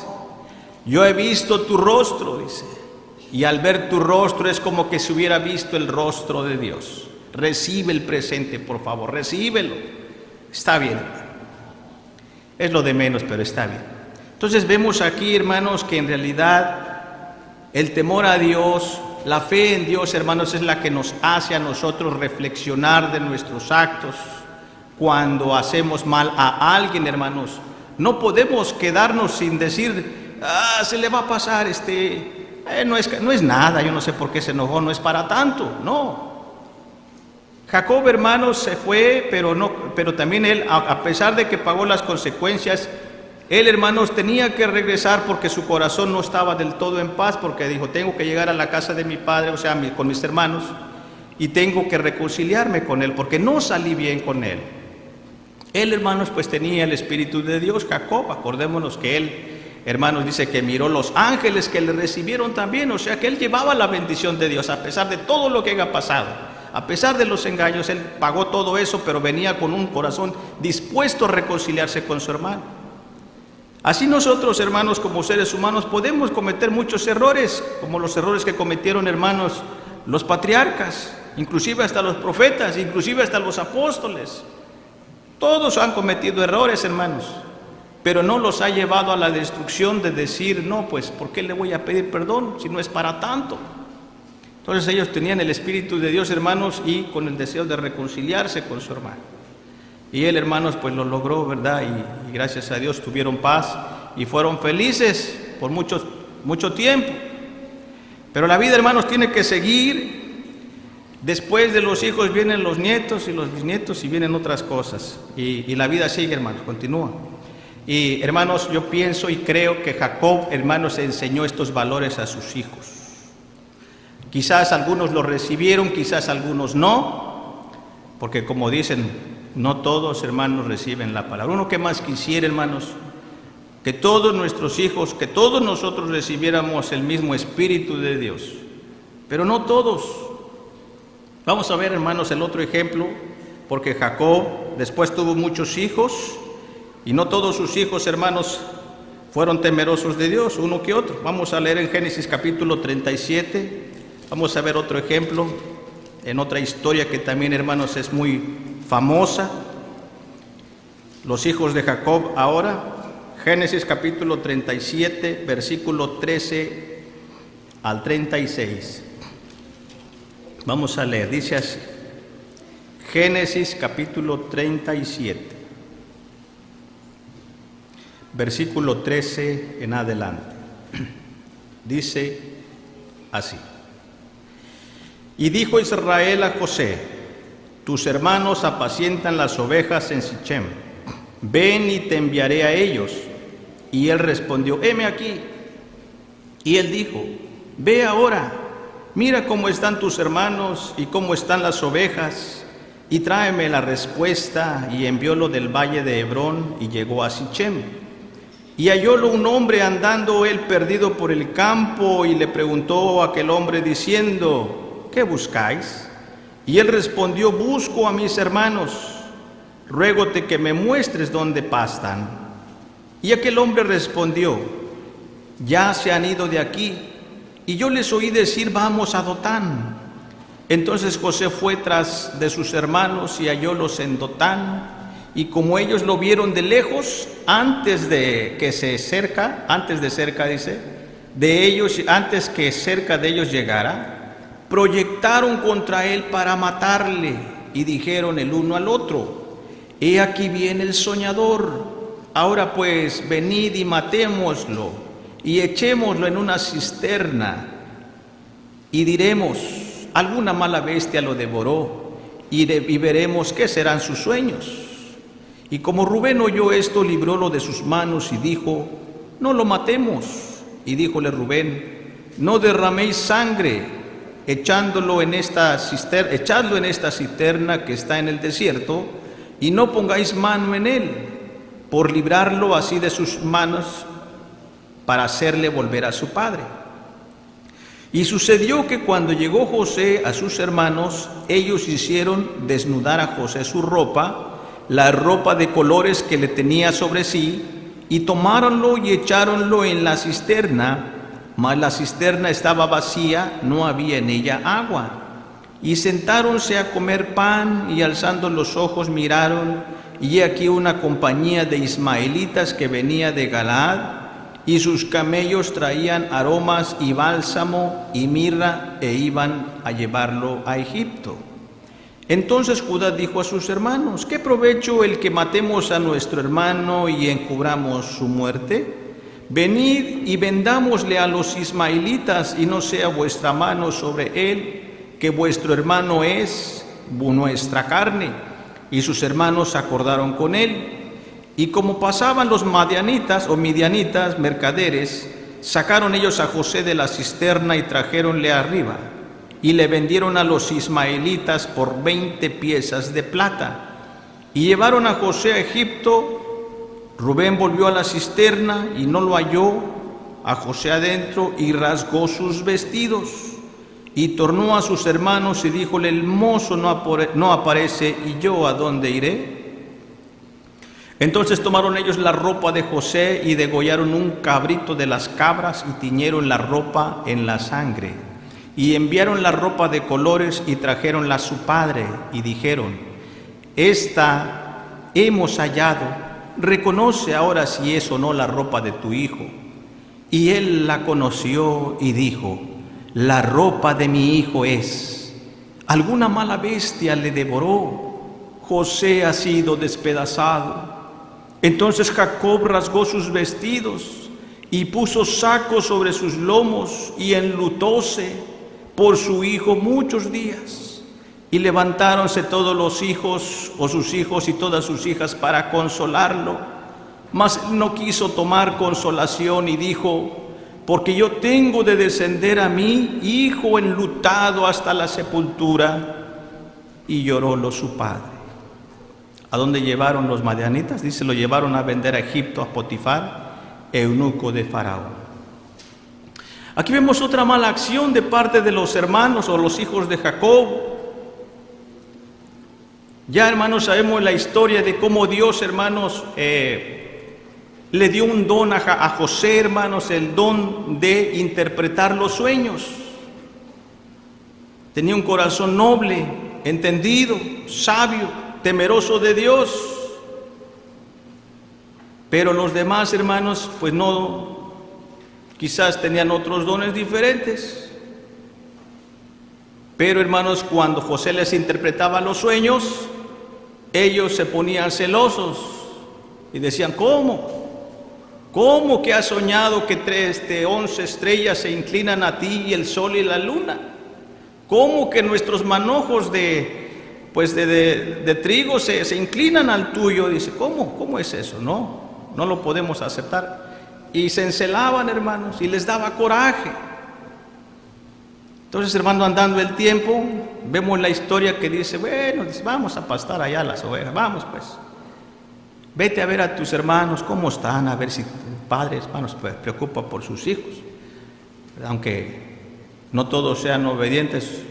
yo he visto tu rostro, dice, y al ver tu rostro es como que se hubiera visto el rostro de Dios. Recibe el presente, por favor, recíbelo. Está bien, hermano. Es lo de menos, pero está bien. Entonces vemos aquí, hermanos, que en realidad el temor a Dios, la fe en Dios, hermanos, es la que nos hace a nosotros reflexionar de nuestros actos. Cuando hacemos mal a alguien, hermanos, no podemos quedarnos sin decir, se le va a pasar, no es nada, yo no sé por qué se enojó, no es para tanto. No. Jacob, hermanos, se fue, pero también él, a pesar de que pagó las consecuencias, él, hermanos, tenía que regresar porque su corazón no estaba del todo en paz, porque dijo, tengo que llegar a la casa de mi padre, o sea, con mis hermanos, y tengo que reconciliarme con él, porque no salí bien con él. Él, hermanos, pues tenía el Espíritu de Dios, Jacob. Acordémonos que él, hermanos, dice que miró los ángeles que le recibieron también, o sea que él llevaba la bendición de Dios, a pesar de todo lo que haya pasado, a pesar de los engaños, él pagó todo eso, pero venía con un corazón dispuesto a reconciliarse con su hermano. Así nosotros, hermanos, como seres humanos, podemos cometer muchos errores, como los errores que cometieron, hermanos, los patriarcas, inclusive hasta los profetas, inclusive hasta los apóstoles. Todos han cometido errores, hermanos, pero no los ha llevado a la destrucción de decir, no, pues, ¿por qué le voy a pedir perdón si no es para tanto? Entonces ellos tenían el Espíritu de Dios, hermanos, y con el deseo de reconciliarse con su hermano. Y él, hermanos, pues lo logró, ¿verdad? Y gracias a Dios tuvieron paz y fueron felices por mucho tiempo. Pero la vida, hermanos, tiene que seguir. Después de los hijos vienen los nietos y los bisnietos y vienen otras cosas. Y la vida sigue, hermanos, continúa. Y, hermanos, yo pienso y creo que Jacob, hermanos, enseñó estos valores a sus hijos. Quizás algunos lo recibieron, quizás algunos no, porque como dicen, no todos, hermanos, reciben la palabra. Uno que más quisiera, hermanos, que todos nuestros hijos, que todos nosotros recibiéramos el mismo Espíritu de Dios, pero no todos. Vamos a ver, hermanos, el otro ejemplo, porque Jacob después tuvo muchos hijos y no todos sus hijos, hermanos, fueron temerosos de Dios, uno que otro. Vamos a leer en Génesis capítulo 37, vamos a ver otro ejemplo, en otra historia que también, hermanos, es muy famosa. Los hijos de Jacob ahora, Génesis capítulo 37, versículo 13 al 36. Vamos a leer, dice así, Génesis capítulo 37, versículo 13 en adelante. Dice así: Y dijo Israel a José: tus hermanos apacientan las ovejas en Sichem, ven y te enviaré a ellos. Y él respondió: heme aquí. Y él dijo: ve ahora, mira cómo están tus hermanos y cómo están las ovejas, y tráeme la respuesta. Y enviólo del valle de Hebrón, y llegó a Sichem. Y hallólo un hombre andando él perdido por el campo, y le preguntó a aquel hombre diciendo: ¿qué buscáis? Y él respondió: busco a mis hermanos, ruégote que me muestres dónde pastan. Y aquel hombre respondió: ya se han ido de aquí, y yo les oí decir: vamos a Dotán. Entonces José fue tras de sus hermanos y hallólos en Dotán. Y como ellos lo vieron de lejos, antes que cerca de ellos llegara, proyectaron contra él para matarle, y dijeron el uno al otro: he aquí viene el soñador. Ahora pues, venid y matémoslo, y echémoslo en una cisterna, y diremos, alguna mala bestia lo devoró, y veremos qué serán sus sueños. Y como Rubén oyó esto, librólo de sus manos, y dijo, no lo matemos. Y díjole Rubén, no derraméis sangre, echadlo en esta cisterna que está en el desierto, y no pongáis mano en él, por librarlo así de sus manos, para hacerle volver a su padre. Y sucedió que cuando llegó José a sus hermanos, ellos hicieron desnudar a José su ropa, la ropa de colores que le tenía sobre sí, y tomáronlo y echáronlo en la cisterna, mas la cisterna estaba vacía, no había en ella agua. Y sentáronse a comer pan, y alzando los ojos miraron, y aquí una compañía de ismaelitas que venía de Galaad, y sus camellos traían aromas y bálsamo y mirra, e iban a llevarlo a Egipto. Entonces Judá dijo a sus hermanos, ¿qué provecho el que matemos a nuestro hermano y encubramos su muerte? Venid y vendámosle a los ismaelitas, y no sea vuestra mano sobre él, que vuestro hermano es nuestra carne. Y sus hermanos acordaron con él. Y como pasaban los midianitas, mercaderes, sacaron ellos a José de la cisterna y trajéronle arriba, y le vendieron a los ismaelitas por 20 piezas de plata. Y llevaron a José a Egipto. Rubén volvió a la cisterna y no lo halló a José adentro, y rasgó sus vestidos. Y tornó a sus hermanos y díjole, el mozo no aparece, ¿y yo a dónde iré? Entonces tomaron ellos la ropa de José y degollaron un cabrito de las cabras, y tiñeron la ropa en la sangre. Y enviaron la ropa de colores y trajeronla a su padre, y dijeron, esta hemos hallado, reconoce ahora si es o no la ropa de tu hijo. Y él la conoció y dijo, la ropa de mi hijo es. Alguna mala bestia le devoró, José ha sido despedazado. Entonces Jacob rasgó sus vestidos y puso saco sobre sus lomos, y enlutóse por su hijo muchos días. Y levantáronse todos los hijos, o sus hijos y todas sus hijas, para consolarlo. Mas él no quiso tomar consolación, y dijo, porque yo tengo de descender a mi hijo enlutado hasta la sepultura. Y llorólo su padre. ¿A dónde llevaron los madianitas? Dice, lo llevaron a vender a Egipto, a Potifar, eunuco de Faraón. Aquí vemos otra mala acción de parte de los hermanos o los hijos de Jacob. Ya, hermanos, sabemos la historia de cómo Dios, hermanos, le dio un don a José, hermanos, el don de interpretar los sueños. Tenía un corazón noble, entendido, sabio, temeroso de Dios. Pero los demás hermanos, pues no, quizás tenían otros dones diferentes. Pero hermanos, cuando José les interpretaba los sueños, ellos se ponían celosos y decían, ¿cómo que has soñado que 11 estrellas se inclinan a ti, y el sol y la luna? ¿Cómo que nuestros manojos de trigo se inclinan al tuyo? Dice, ¿cómo es eso? No lo podemos aceptar. Y se encelaban, hermanos, y les daba coraje. Entonces, hermano, andando el tiempo, vemos la historia que dice, vamos a pastar allá las ovejas, vamos pues. Vete a ver a tus hermanos cómo están, a ver si tu padre, hermanos, pues, preocupa por sus hijos. Aunque no todos sean obedientes,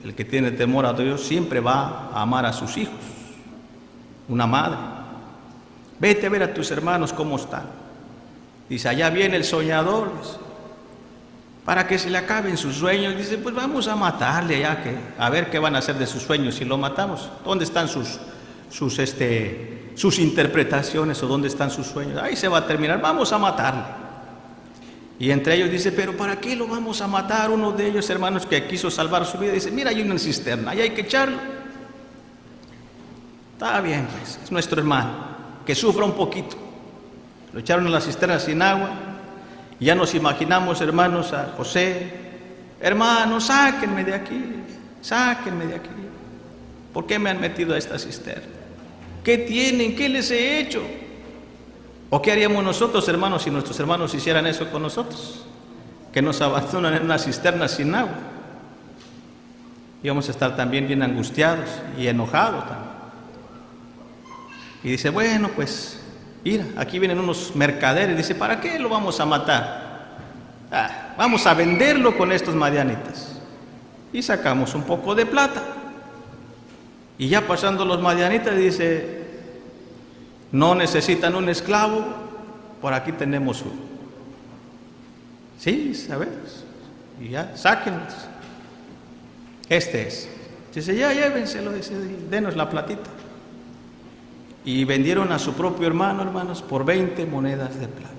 el que tiene temor a Dios siempre va a amar a sus hijos. Una madre. Vete a ver a tus hermanos cómo están. Dice, allá viene el soñador, dice, para que se le acaben sus sueños. Dice, pues vamos a matarle ya, a ver qué van a hacer de sus sueños si lo matamos. ¿Dónde están sus interpretaciones, o dónde están sus sueños? Ahí se va a terminar, vamos a matarle. Y entre ellos dice, pero ¿para qué lo vamos a matar? Uno de ellos, hermanos, que quiso salvar su vida, dice, mira, hay una cisterna, ahí hay que echarlo. Está bien, pues, es nuestro hermano, que sufra un poquito. Lo echaron a la cisterna sin agua. Y ya nos imaginamos, hermanos, a José: hermanos, sáquenme de aquí, sáquenme de aquí. ¿Por qué me han metido a esta cisterna? ¿Qué tienen? ¿Qué les he hecho? ¿O qué haríamos nosotros, hermanos, si nuestros hermanos hicieran eso con nosotros? Que nos abandonan en una cisterna sin agua. Íbamos a estar también bien angustiados y enojados también. Y dice: bueno, pues, mira, aquí vienen unos mercaderes. Dice: ¿para qué lo vamos a matar? Vamos a venderlo con estos madianitas. Y sacamos un poco de plata. Y ya pasando los madianitas, dice: no necesitan un esclavo, por aquí tenemos uno. Sí, ¿sabes? Y ya, sáquenlos. Este es. Dice: ya llévenselo, dice, denos la platita. Y vendieron a su propio hermano, hermanos, por 20 monedas de plata.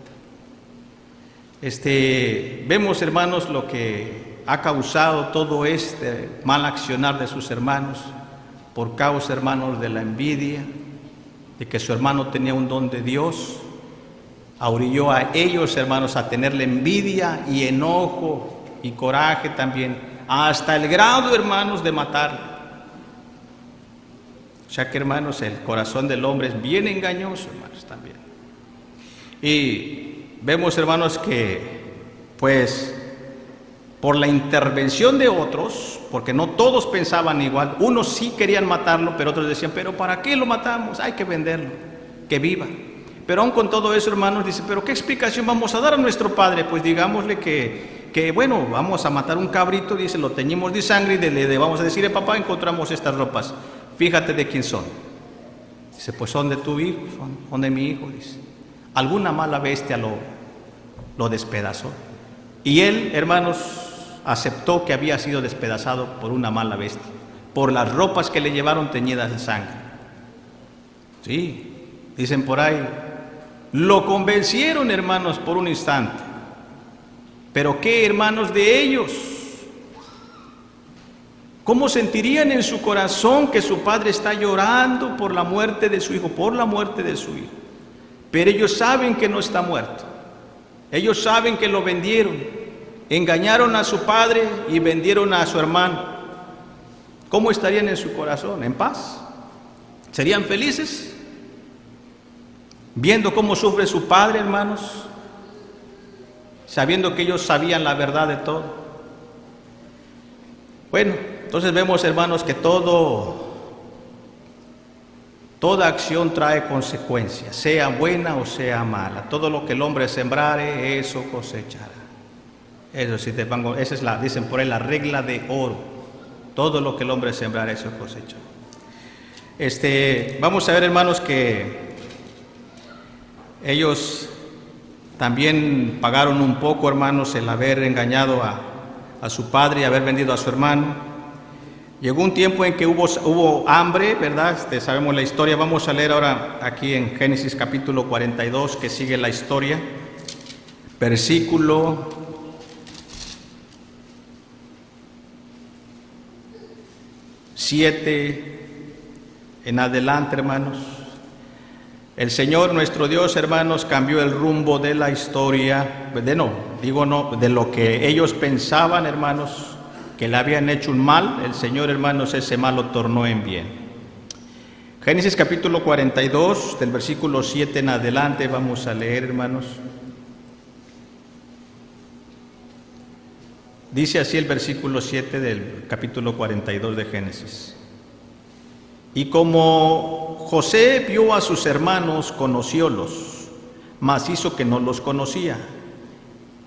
Vemos, hermanos, lo que ha causado todo este mal accionar de sus hermanos, por causa, hermanos, de la envidia, de que su hermano tenía un don de Dios. Orilló a ellos, hermanos, a tenerle envidia y enojo y coraje también, hasta el grado, hermanos, de matarlo. O sea que, hermanos, el corazón del hombre es bien engañoso, hermanos, también. Y vemos, hermanos, que pues por la intervención de otros, porque no todos pensaban igual, unos sí querían matarlo, pero otros decían: pero ¿para qué lo matamos? Hay que venderlo, que viva. Pero aún con todo eso, hermanos, dice: pero ¿qué explicación vamos a dar a nuestro padre? Pues digámosle que bueno, vamos a matar un cabrito, dice, lo teñimos de sangre y le vamos a decir: papá, encontramos estas ropas, fíjate de quién son. Dice: pues son de tu hijo, son de mi hijo, dice. Alguna mala bestia lo despedazó. Y él, hermanos, aceptó que había sido despedazado por una mala bestia, por las ropas que le llevaron teñidas de sangre. Sí, dicen por ahí, lo convencieron, hermanos, por un instante. Pero ¿qué, hermanos, de ellos? ¿Cómo sentirían en su corazón que su padre está llorando por la muerte de su hijo, por la muerte de su hijo? Pero ellos saben que no está muerto. Ellos saben que lo vendieron, engañaron a su padre y vendieron a su hermano. ¿Cómo estarían en su corazón? ¿En paz? ¿Serían felices? Viendo cómo sufre su padre, hermanos, sabiendo que ellos sabían la verdad de todo. Bueno, entonces vemos, hermanos, que toda acción trae consecuencias, sea buena o sea mala. Todo lo que el hombre sembrare, eso cosechará. Eso sí, esa es dicen por ahí, la regla de oro. Todo lo que el hombre sembrare, eso cosechará. Vamos a ver, hermanos, que ellos también pagaron un poco, hermanos, el haber engañado a su padre y haber vendido a su hermano. Llegó un tiempo en que hubo hambre, ¿verdad? Sabemos la historia. Vamos a leer ahora aquí en Génesis capítulo 42, que sigue la historia. Versículo 7 en adelante, hermanos. El Señor nuestro Dios, hermanos, cambió el rumbo de la historia, de lo que ellos pensaban, hermanos, que le habían hecho un mal. El Señor, hermanos, ese mal lo tornó en bien. Génesis capítulo 42, del versículo 7 en adelante, vamos a leer, hermanos. Dice así el versículo 7 del capítulo 42 de Génesis. Y como José vio a sus hermanos, conociólos, mas hizo que no los conocía.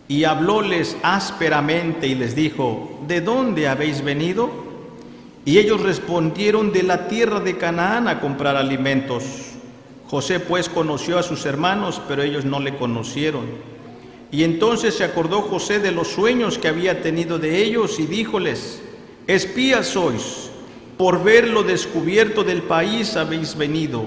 Y hablóles ásperamente y les dijo: ¿de dónde habéis venido? Y ellos respondieron: de la tierra de Canaán a comprar alimentos. José pues conoció a sus hermanos, pero ellos no le conocieron. Y entonces se acordó José de los sueños que había tenido de ellos y díjoles: espías sois, por ver lo descubierto del país habéis venido.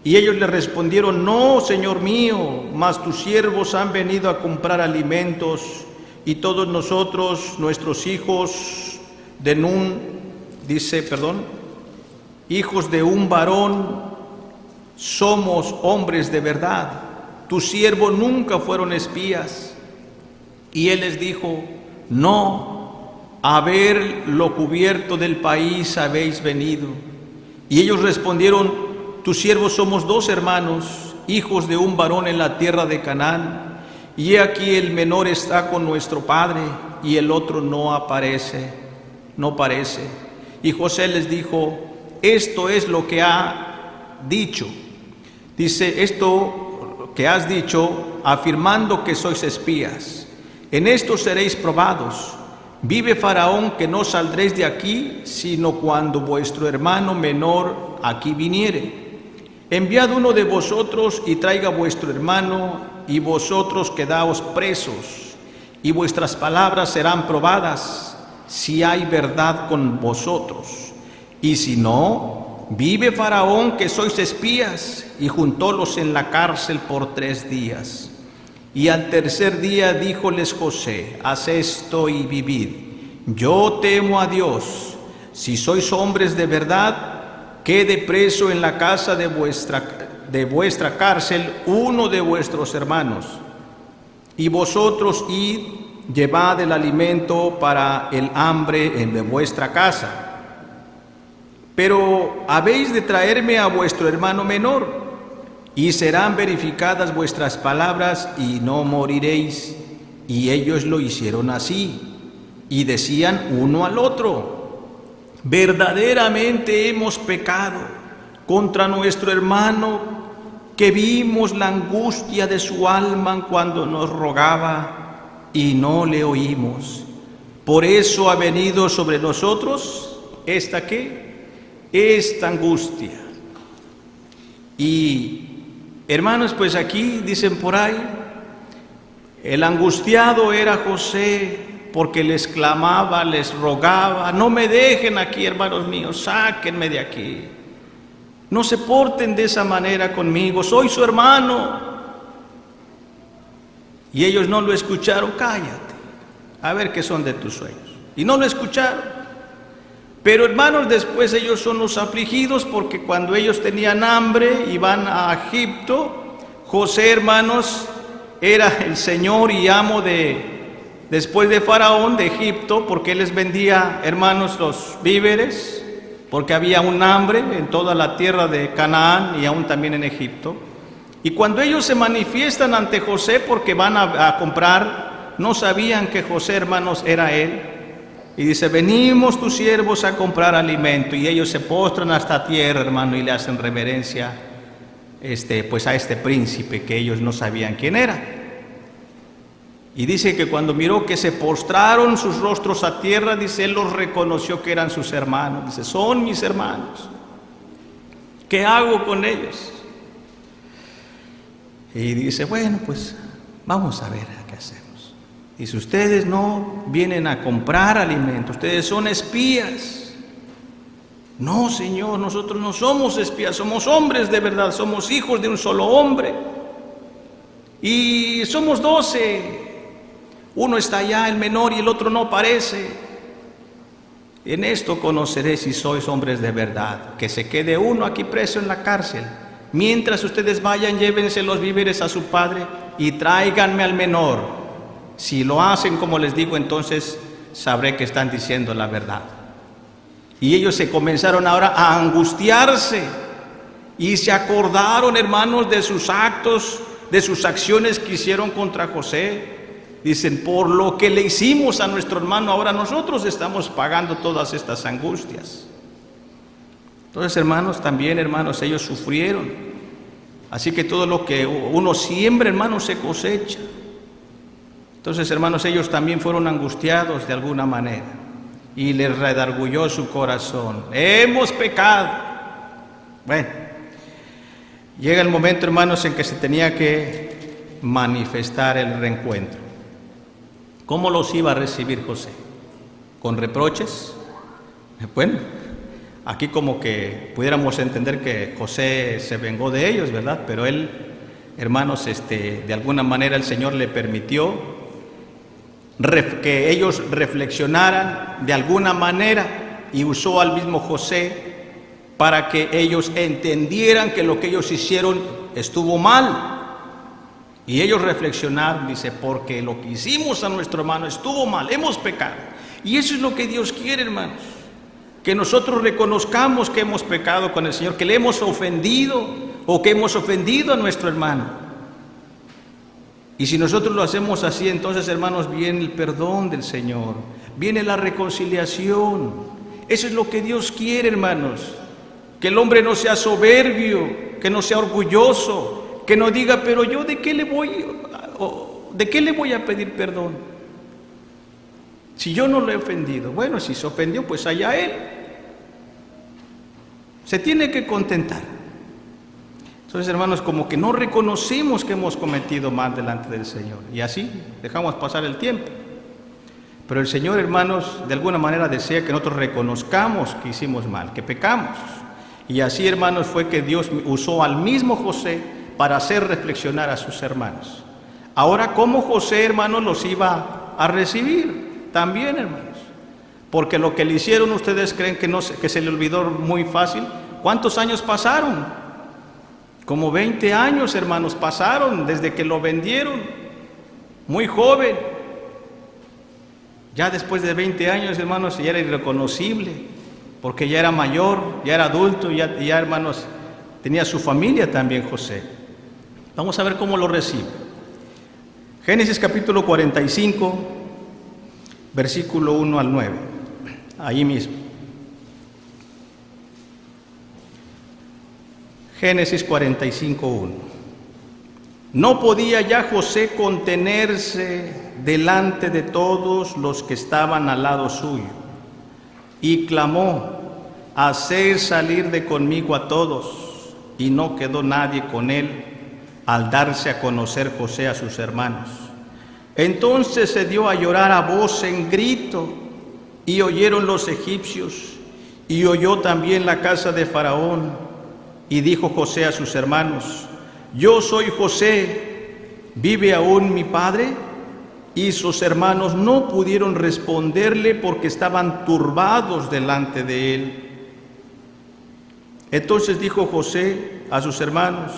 Y ellos le respondieron: no, Señor mío, mas tus siervos han venido a comprar alimentos, y todos nosotros, nuestros hijos de hijos de un varón, somos hombres de verdad. tus siervos nunca fueron espías. Y él les dijo, no, a ver lo cubierto del país habéis venido. Y ellos respondieron, tus siervos somos 2 hermanos, hijos de un varón en la tierra de Canaán, y he aquí el menor está con nuestro padre, y el otro no parece. Y José les dijo, esto es lo que ha dicho. Dice, esto que has dicho, afirmando que sois espías. En esto seréis probados. Vive Faraón que no saldréis de aquí, sino cuando vuestro hermano menor aquí viniere. Enviad uno de vosotros y traiga vuestro hermano, y vosotros quedaos presos, y vuestras palabras serán probadas, si hay verdad con vosotros. Y si no, vive Faraón que sois espías, y juntólos en la cárcel por 3 días. Y al tercer día díjoles José, haz esto y vivid. Yo temo a Dios, si sois hombres de verdad, quede preso en la casa de vuestra cárcel uno de vuestros hermanos, y vosotros id, llevad el alimento para el hambre en vuestra casa. Pero habéis de traerme a vuestro hermano menor, y serán verificadas vuestras palabras, y no moriréis. Y ellos lo hicieron así, y decían uno al otro, verdaderamente hemos pecado contra nuestro hermano, que vimos la angustia de su alma cuando nos rogaba, y no le oímos. Por eso ha venido sobre nosotros esta angustia. Y hermanos, pues aquí dicen por ahí, el angustiado era José, porque les clamaba, les rogaba, no me dejen aquí, hermanos míos, sáquenme de aquí. No se porten de esa manera conmigo, soy su hermano. Y ellos no lo escucharon, cállate, a ver qué son de tus sueños. Y no lo escucharon. Pero hermanos, después ellos son los afligidos, porque cuando ellos tenían hambre y van a Egipto, José, hermanos, era el señor y amo después de Faraón de Egipto, porque él les vendía, hermanos, los víveres, porque había un hambre en toda la tierra de Canaán y aún también en Egipto. Y cuando ellos se manifiestan ante José porque van a comprar, no sabían que José, hermanos, era él. Y dice, venimos tus siervos a comprar alimento. Y ellos se postran hasta tierra, hermano, y le hacen reverencia pues a este príncipe que ellos no sabían quién era. Y dice que cuando miró que se postraron sus rostros a tierra, dice, él los reconoció que eran sus hermanos. Dice, son mis hermanos. ¿Qué hago con ellos? Y dice, bueno, pues vamos a ver qué hacemos. Dice, ustedes no vienen a comprar alimento, ustedes son espías. No, Señor, nosotros no somos espías, somos hombres de verdad, somos hijos de un solo hombre. Y somos 12. Uno está allá, el menor, y el otro no parece. En esto conoceré si sois hombres de verdad, que se quede uno aquí preso en la cárcel. Mientras ustedes vayan, llévense los víveres a su padre y tráiganme al menor. Si lo hacen como les digo, entonces sabré que están diciendo la verdad. Y ellos se comenzaron ahora a angustiarse y se acordaron, hermanos, de sus actos, de sus acciones que hicieron contra José. Dicen, por lo que le hicimos a nuestro hermano, ahora nosotros estamos pagando todas estas angustias. Entonces, hermanos, también, hermanos, ellos sufrieron. Así que todo lo que uno siembra, hermanos, se cosecha. Entonces, hermanos, ellos también fueron angustiados de alguna manera. Y les redarguyó su corazón. Hemos pecado. Bueno, llega el momento, hermanos, en que se tenía que manifestar el reencuentro. ¿Cómo los iba a recibir José? ¿Con reproches? Bueno, aquí como que pudiéramos entender que José se vengó de ellos, ¿verdad? Pero él, hermanos, de alguna manera el Señor le permitió que ellos reflexionaran de alguna manera, y usó al mismo José para que ellos entendieran que lo que ellos hicieron estuvo mal. Y ellos reflexionaron, dice, porque lo que hicimos a nuestro hermano estuvo mal, hemos pecado. Y eso es lo que Dios quiere, hermanos, que nosotros reconozcamos que hemos pecado con el Señor, que le hemos ofendido o que hemos ofendido a nuestro hermano. Y si nosotros lo hacemos así, entonces, hermanos, viene el perdón del Señor, viene la reconciliación. Eso es lo que Dios quiere, hermanos, que el hombre no sea soberbio, que no sea orgulloso, que no diga, pero yo ¿de qué le voy a pedir perdón? Si yo no lo he ofendido. Bueno, si se ofendió, pues allá él. Se tiene que contentar. Entonces, hermanos, como que no reconocemos que hemos cometido mal delante del Señor. Y así dejamos pasar el tiempo. Pero el Señor, hermanos, de alguna manera desea que nosotros reconozcamos que hicimos mal, que pecamos. Y así, hermanos, fue que Dios usó al mismo José para hacer reflexionar a sus hermanos. Ahora, ¿cómo José, hermanos, los iba a recibir? También, hermanos, porque lo que le hicieron, ¿ustedes creen que se le olvidó muy fácil? ¿Cuántos años pasaron? Como 20 años, hermanos, pasaron desde que lo vendieron, muy joven. Ya después de 20 años, hermanos, ya era irreconocible, porque ya era mayor, ya era adulto, ya, hermanos, tenía su familia también José. Vamos a ver cómo lo recibe. Génesis capítulo 45, versículo 1 al 9, ahí mismo. Génesis 45, 1. No podía ya José contenerse delante de todos los que estaban al lado suyo, y clamó: haced salir de conmigo a todos. Y no quedó nadie con él al darse a conocer José a sus hermanos. Entonces se dio a llorar a voz en grito, y oyeron los egipcios, y oyó también la casa de Faraón. Y dijo José a sus hermanos: yo soy José, ¿vive aún mi padre? Y sus hermanos no pudieron responderle porque estaban turbados delante de él. Entonces dijo José a sus hermanos: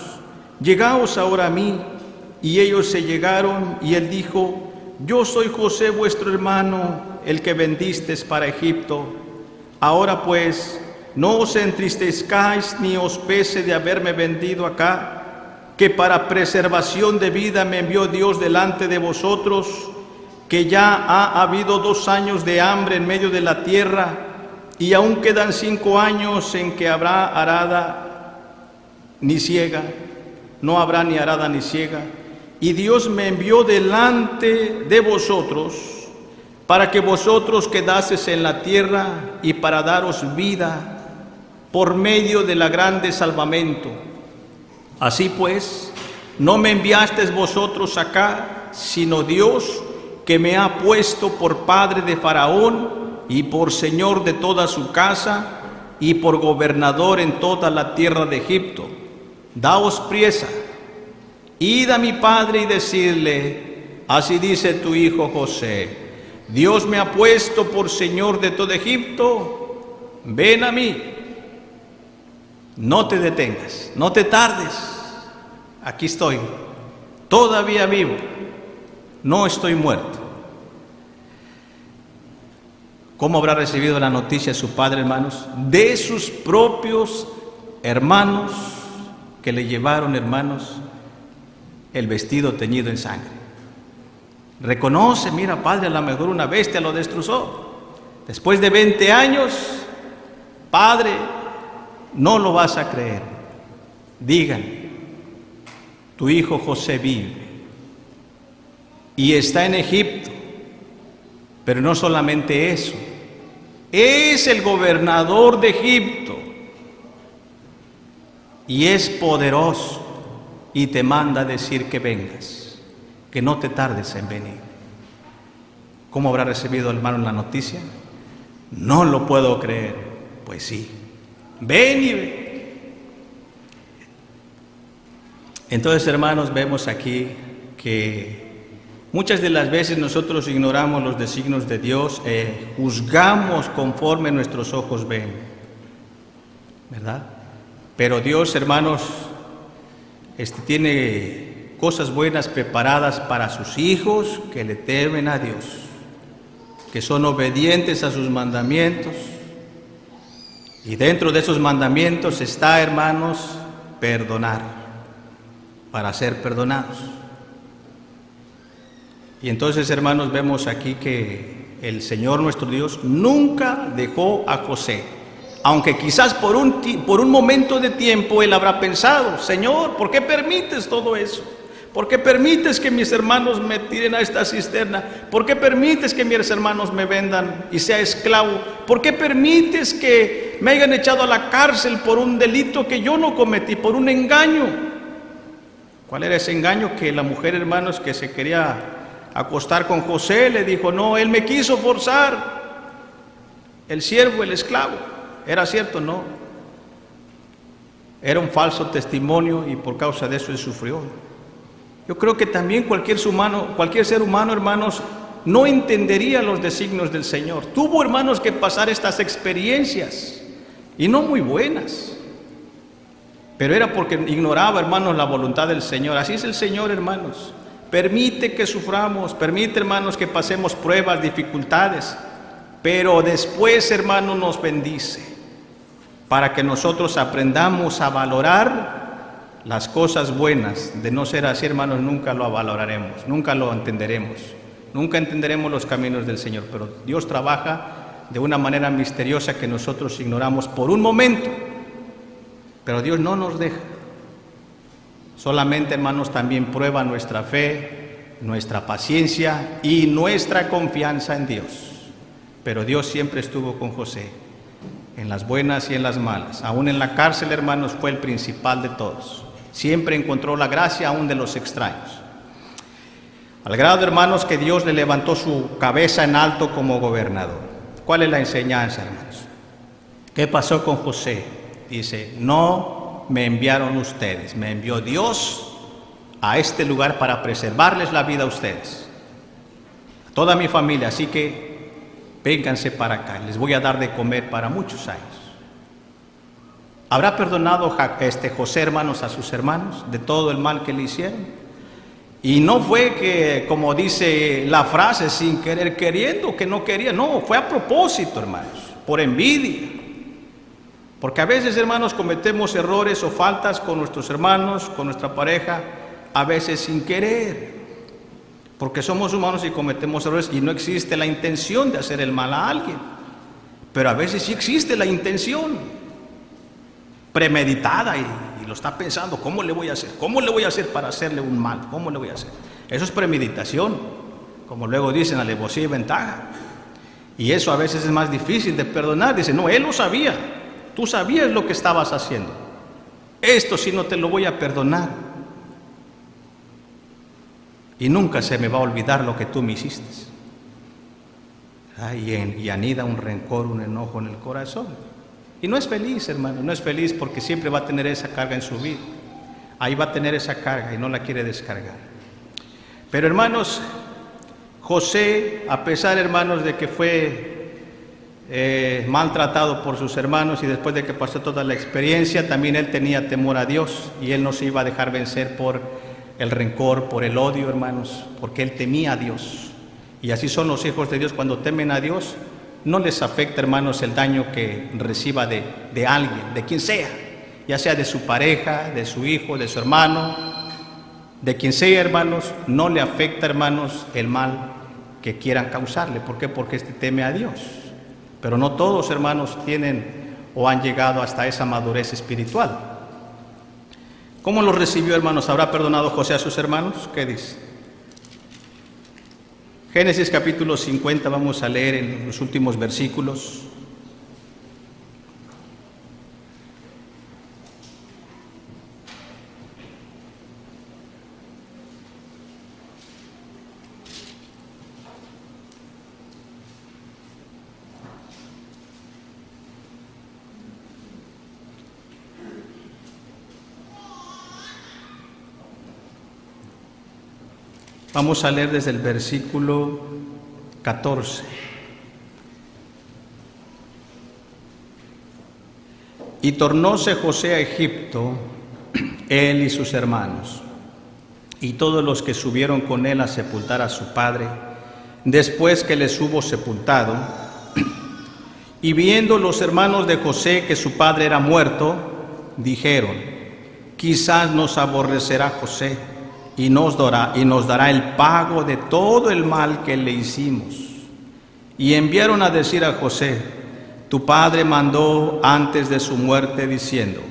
llegaos ahora a mí. Y ellos se llegaron, y él dijo: yo soy José vuestro hermano, el que vendisteis para Egipto. Ahora pues, no os entristezcáis ni os pese de haberme vendido acá, que para preservación de vida me envió Dios delante de vosotros, que ya ha habido 2 años de hambre en medio de la tierra, y aún quedan 5 años en que habrá arada ni siega, no habrá ni arada ni siega. Y Dios me envió delante de vosotros para que vosotros quedaseis en la tierra y para daros vida por medio de la grande salvamento. Así pues, no me enviasteis vosotros acá, sino Dios, que me ha puesto por padre de Faraón y por señor de toda su casa y por gobernador en toda la tierra de Egipto. Daos priesa, id a mi padre y decidle: así dice tu hijo José, Dios me ha puesto por señor de todo Egipto, ven a mí. No te detengas, no te tardes, aquí estoy, todavía vivo, no estoy muerto. ¿Cómo habrá recibido la noticia su padre, hermanos? De sus propios hermanos, que le llevaron, hermanos, el vestido teñido en sangre. Reconoce: mira, padre, a lo mejor una bestia lo destrozó. Después de 20 años, padre, no lo vas a creer. Díganle: tu hijo José vive y está en Egipto. Pero no solamente eso, es el gobernador de Egipto y es poderoso y te manda a decir que vengas, que no te tardes en venir. ¿Cómo habrá recibido el hermano la noticia? No lo puedo creer. Pues sí, ven y ve. Entonces, hermanos, vemos aquí que muchas de las veces nosotros ignoramos los designios de Dios, juzgamos conforme nuestros ojos ven, ¿verdad? Pero Dios, hermanos, tiene cosas buenas preparadas para sus hijos que le temen a Dios, que son obedientes a sus mandamientos. Y dentro de esos mandamientos está, hermanos, perdonar, para ser perdonados. Y entonces, hermanos, vemos aquí que el Señor nuestro Dios nunca dejó a José, aunque quizás por un momento de tiempo él habrá pensado: Señor, ¿por qué permites todo eso? ¿Por qué permites que mis hermanos me tiren a esta cisterna? ¿Por qué permites que mis hermanos me vendan y sea esclavo? ¿Por qué permites que me hayan echado a la cárcel por un delito que yo no cometí, por un engaño? ¿Cuál era ese engaño? Que la mujer, hermanos, que se quería acostar con José, le dijo: no, él me quiso forzar, el siervo, el esclavo. ¿Era cierto? No. Era un falso testimonio y por causa de eso él sufrió. Yo creo que también cualquier ser humano, hermanos, no entendería los designios del Señor. Tuvo, hermanos, que pasar estas experiencias, y no muy buenas, pero era porque ignoraba, hermanos, la voluntad del Señor. Así es el Señor, hermanos. Permite que suframos, permite, hermanos, que pasemos pruebas, dificultades, pero después, hermanos, nos bendice para que nosotros aprendamos a valorar las cosas buenas. De no ser así, hermanos, nunca lo valoraremos, nunca lo entenderemos, nunca entenderemos los caminos del Señor. Pero Dios trabaja de una manera misteriosa que nosotros ignoramos por un momento, pero Dios no nos deja. Solamente, hermanos, también prueba nuestra fe, nuestra paciencia y nuestra confianza en Dios. Pero Dios siempre estuvo con José, en las buenas y en las malas. Aún en la cárcel, hermanos, fue el principal de todos. Siempre encontró la gracia aún de los extraños. Al grado, hermanos, que Dios le levantó su cabeza en alto como gobernador. ¿Cuál es la enseñanza, hermanos? ¿Qué pasó con José? Dice: no me enviaron ustedes, me envió Dios a este lugar para preservarles la vida a ustedes, a toda mi familia. Así que vénganse para acá, les voy a dar de comer para muchos años. ¿Habrá perdonado José, hermanos, a sus hermanos de todo el mal que le hicieron? Y no fue que, como dice la frase, sin querer queriendo, que no quería. No, fue a propósito, hermanos, por envidia. Porque a veces, hermanos, cometemos errores o faltas con nuestros hermanos, con nuestra pareja, a veces sin querer. Porque somos humanos y cometemos errores y no existe la intención de hacer el mal a alguien. Pero a veces sí existe la intención premeditada y lo está pensando: ¿cómo le voy a hacer? ¿Cómo le voy a hacer para hacerle un mal? ¿Cómo le voy a hacer? Eso es premeditación, como luego dicen, alevosía y ventaja. Y eso a veces es más difícil de perdonar. Dice: no, él lo sabía, tú sabías lo que estabas haciendo, esto sí no te lo voy a perdonar. Y nunca se me va a olvidar lo que tú me hiciste. Y anida un rencor, un enojo en el corazón. Y no es feliz, hermano, no es feliz, porque siempre va a tener esa carga en su vida. Ahí va a tener esa carga y no la quiere descargar. Pero, hermanos, José, a pesar, hermanos, de que fue maltratado por sus hermanos y después de que pasó toda la experiencia, también él tenía temor a Dios y él no se iba a dejar vencer por el rencor, por el odio, hermanos, porque él temía a Dios. Y así son los hijos de Dios: cuando temen a Dios, no les afecta, hermanos, el daño que reciba de alguien, de quien sea, ya sea de su pareja, de su hijo, de su hermano, de quien sea, hermanos. No le afecta, hermanos, el mal que quieran causarle. ¿Por qué? Porque teme a Dios. Pero no todos, hermanos, tienen o han llegado hasta esa madurez espiritual. ¿Cómo lo recibió, hermanos? ¿Habrá perdonado José a sus hermanos? ¿Qué dice? Génesis capítulo 50, vamos a leer en los últimos versículos. Vamos a leer desde el versículo 14. Y tornóse José a Egipto, él y sus hermanos, y todos los que subieron con él a sepultar a su padre, después que les hubo sepultado, y viendo los hermanos de José que su padre era muerto, dijeron: quizás nos aborrecerá José y nos dará el pago de todo el mal que le hicimos. Y enviaron a decir a José: tu padre mandó antes de su muerte diciendo: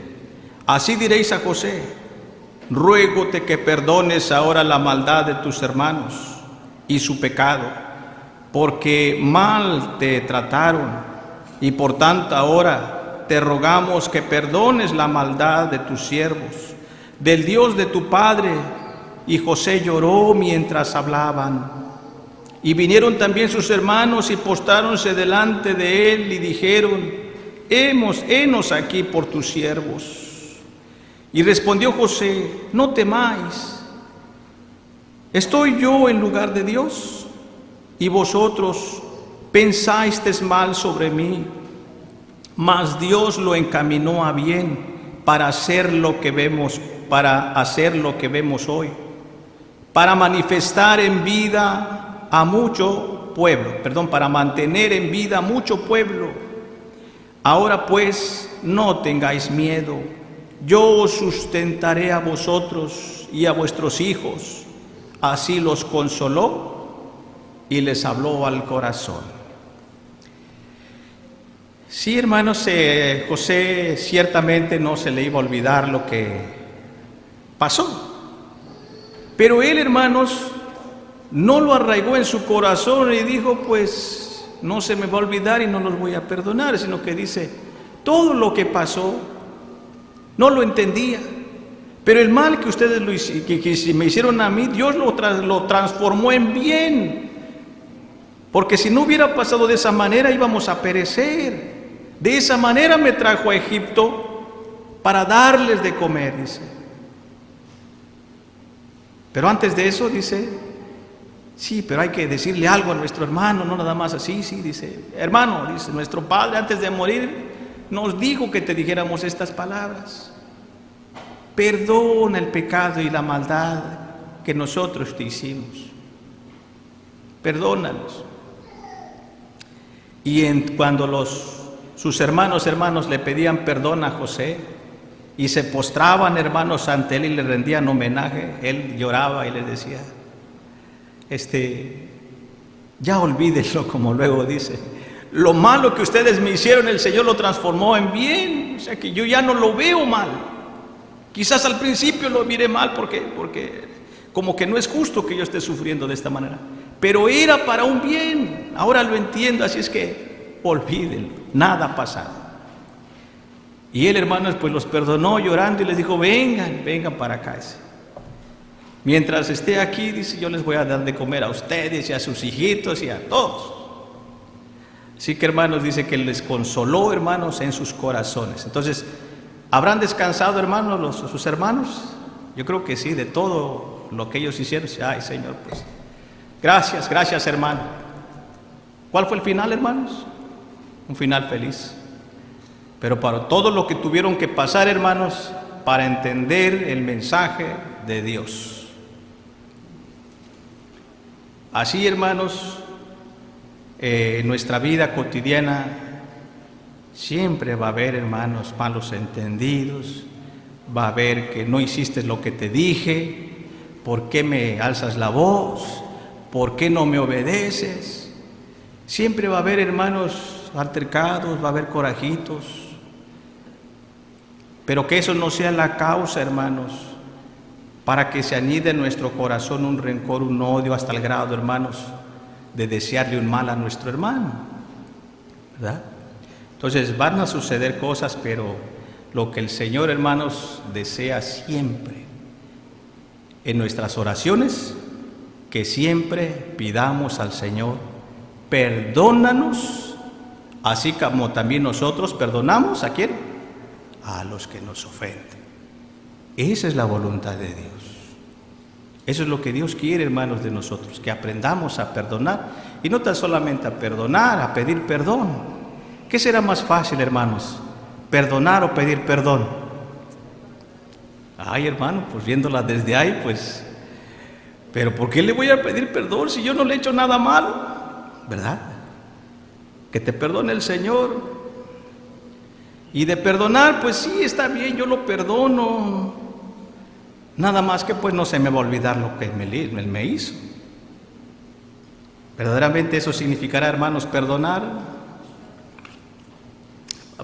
así diréis a José, ruégote que perdones ahora la maldad de tus hermanos y su pecado, porque mal te trataron, y por tanto ahora te rogamos que perdones la maldad de tus siervos, del Dios de tu padre. Y José lloró mientras hablaban. Y vinieron también sus hermanos y postráronse delante de él y dijeron: henos aquí por tus siervos. Y respondió José: no temáis, ¿estoy yo en lugar de Dios? Y vosotros pensáis mal sobre mí, mas Dios lo encaminó a bien para hacer lo que vemos hoy, para manifestar en vida a mucho pueblo, para mantener en vida a mucho pueblo. Ahora pues no tengáis miedo, yo os sustentaré a vosotros y a vuestros hijos. Así los consoló y les habló al corazón. Sí, hermanos, José ciertamente no se le iba a olvidar lo que pasó. Pero él, hermanos, no lo arraigó en su corazón y dijo: pues no se me va a olvidar y no los voy a perdonar, sino que dice: todo lo que pasó no lo entendía, pero el mal que ustedes que me hicieron a mí, Dios lo transformó en bien, porque si no hubiera pasado de esa manera íbamos a perecer. De esa manera me trajo a Egipto para darles de comer, dice. Pero antes de eso dice: sí, pero hay que decirle algo a nuestro hermano, no nada más así. Sí, dice: hermano, dice, nuestro padre antes de morir nos dijo que te dijéramos estas palabras: perdona el pecado y la maldad que nosotros te hicimos, perdónalos. Y cuando sus hermanos le pedían perdón a José y se postraban, hermanos, ante él y le rendían homenaje, él lloraba y les decía: ya olvídenlo, como luego dice, lo malo que ustedes me hicieron, el Señor lo transformó en bien. O sea que yo ya no lo veo mal. Quizás al principio lo miré mal porque como que no es justo que yo esté sufriendo de esta manera, pero era para un bien. Ahora lo entiendo, así es que olvídenlo, nada ha pasado. Y él, hermanos, pues los perdonó llorando y les dijo: vengan para acá. Mientras esté aquí, dice, yo les voy a dar de comer a ustedes y a sus hijitos y a todos. Así que, hermanos, dice que les consoló, hermanos, en sus corazones. Entonces, ¿habrán descansado, hermanos, sus hermanos? Yo creo que sí, de todo lo que ellos hicieron. Ay, Señor, pues gracias, hermano. ¿Cuál fue el final, hermanos? Un final feliz. Pero para todo lo que tuvieron que pasar, hermanos, para entender el mensaje de Dios. Así, hermanos, en nuestra vida cotidiana siempre va a haber, hermanos, malos entendidos, va a haber que no hiciste lo que te dije, ¿por qué me alzas la voz? ¿Por qué no me obedeces? Siempre va a haber, hermanos, altercados, va a haber corajitos, pero que eso no sea la causa, hermanos, para que se anide en nuestro corazón un rencor, un odio, hasta el grado, hermanos, de desearle un mal a nuestro hermano, ¿verdad? Entonces van a suceder cosas, pero lo que el Señor, hermanos, desea siempre en nuestras oraciones, que siempre pidamos al Señor: perdónanos, así como también nosotros perdonamos ¿a quién? A los que nos ofenden. Esa es la voluntad de Dios. Eso es lo que Dios quiere, hermanos, de nosotros, que aprendamos a perdonar, y no tan solamente a perdonar, a pedir perdón. ¿Qué será más fácil, hermanos? ¿Perdonar o pedir perdón? Ay, hermano, pues viéndola desde ahí, pues Pero ¿por qué le voy a pedir perdón si yo no le he hecho nada malo? ¿Verdad? Que te perdone el Señor. Y de perdonar, pues sí, está bien, yo lo perdono. Nada más que pues no se me va a olvidar lo que él me hizo. ¿Verdaderamente eso significará, hermanos, perdonar?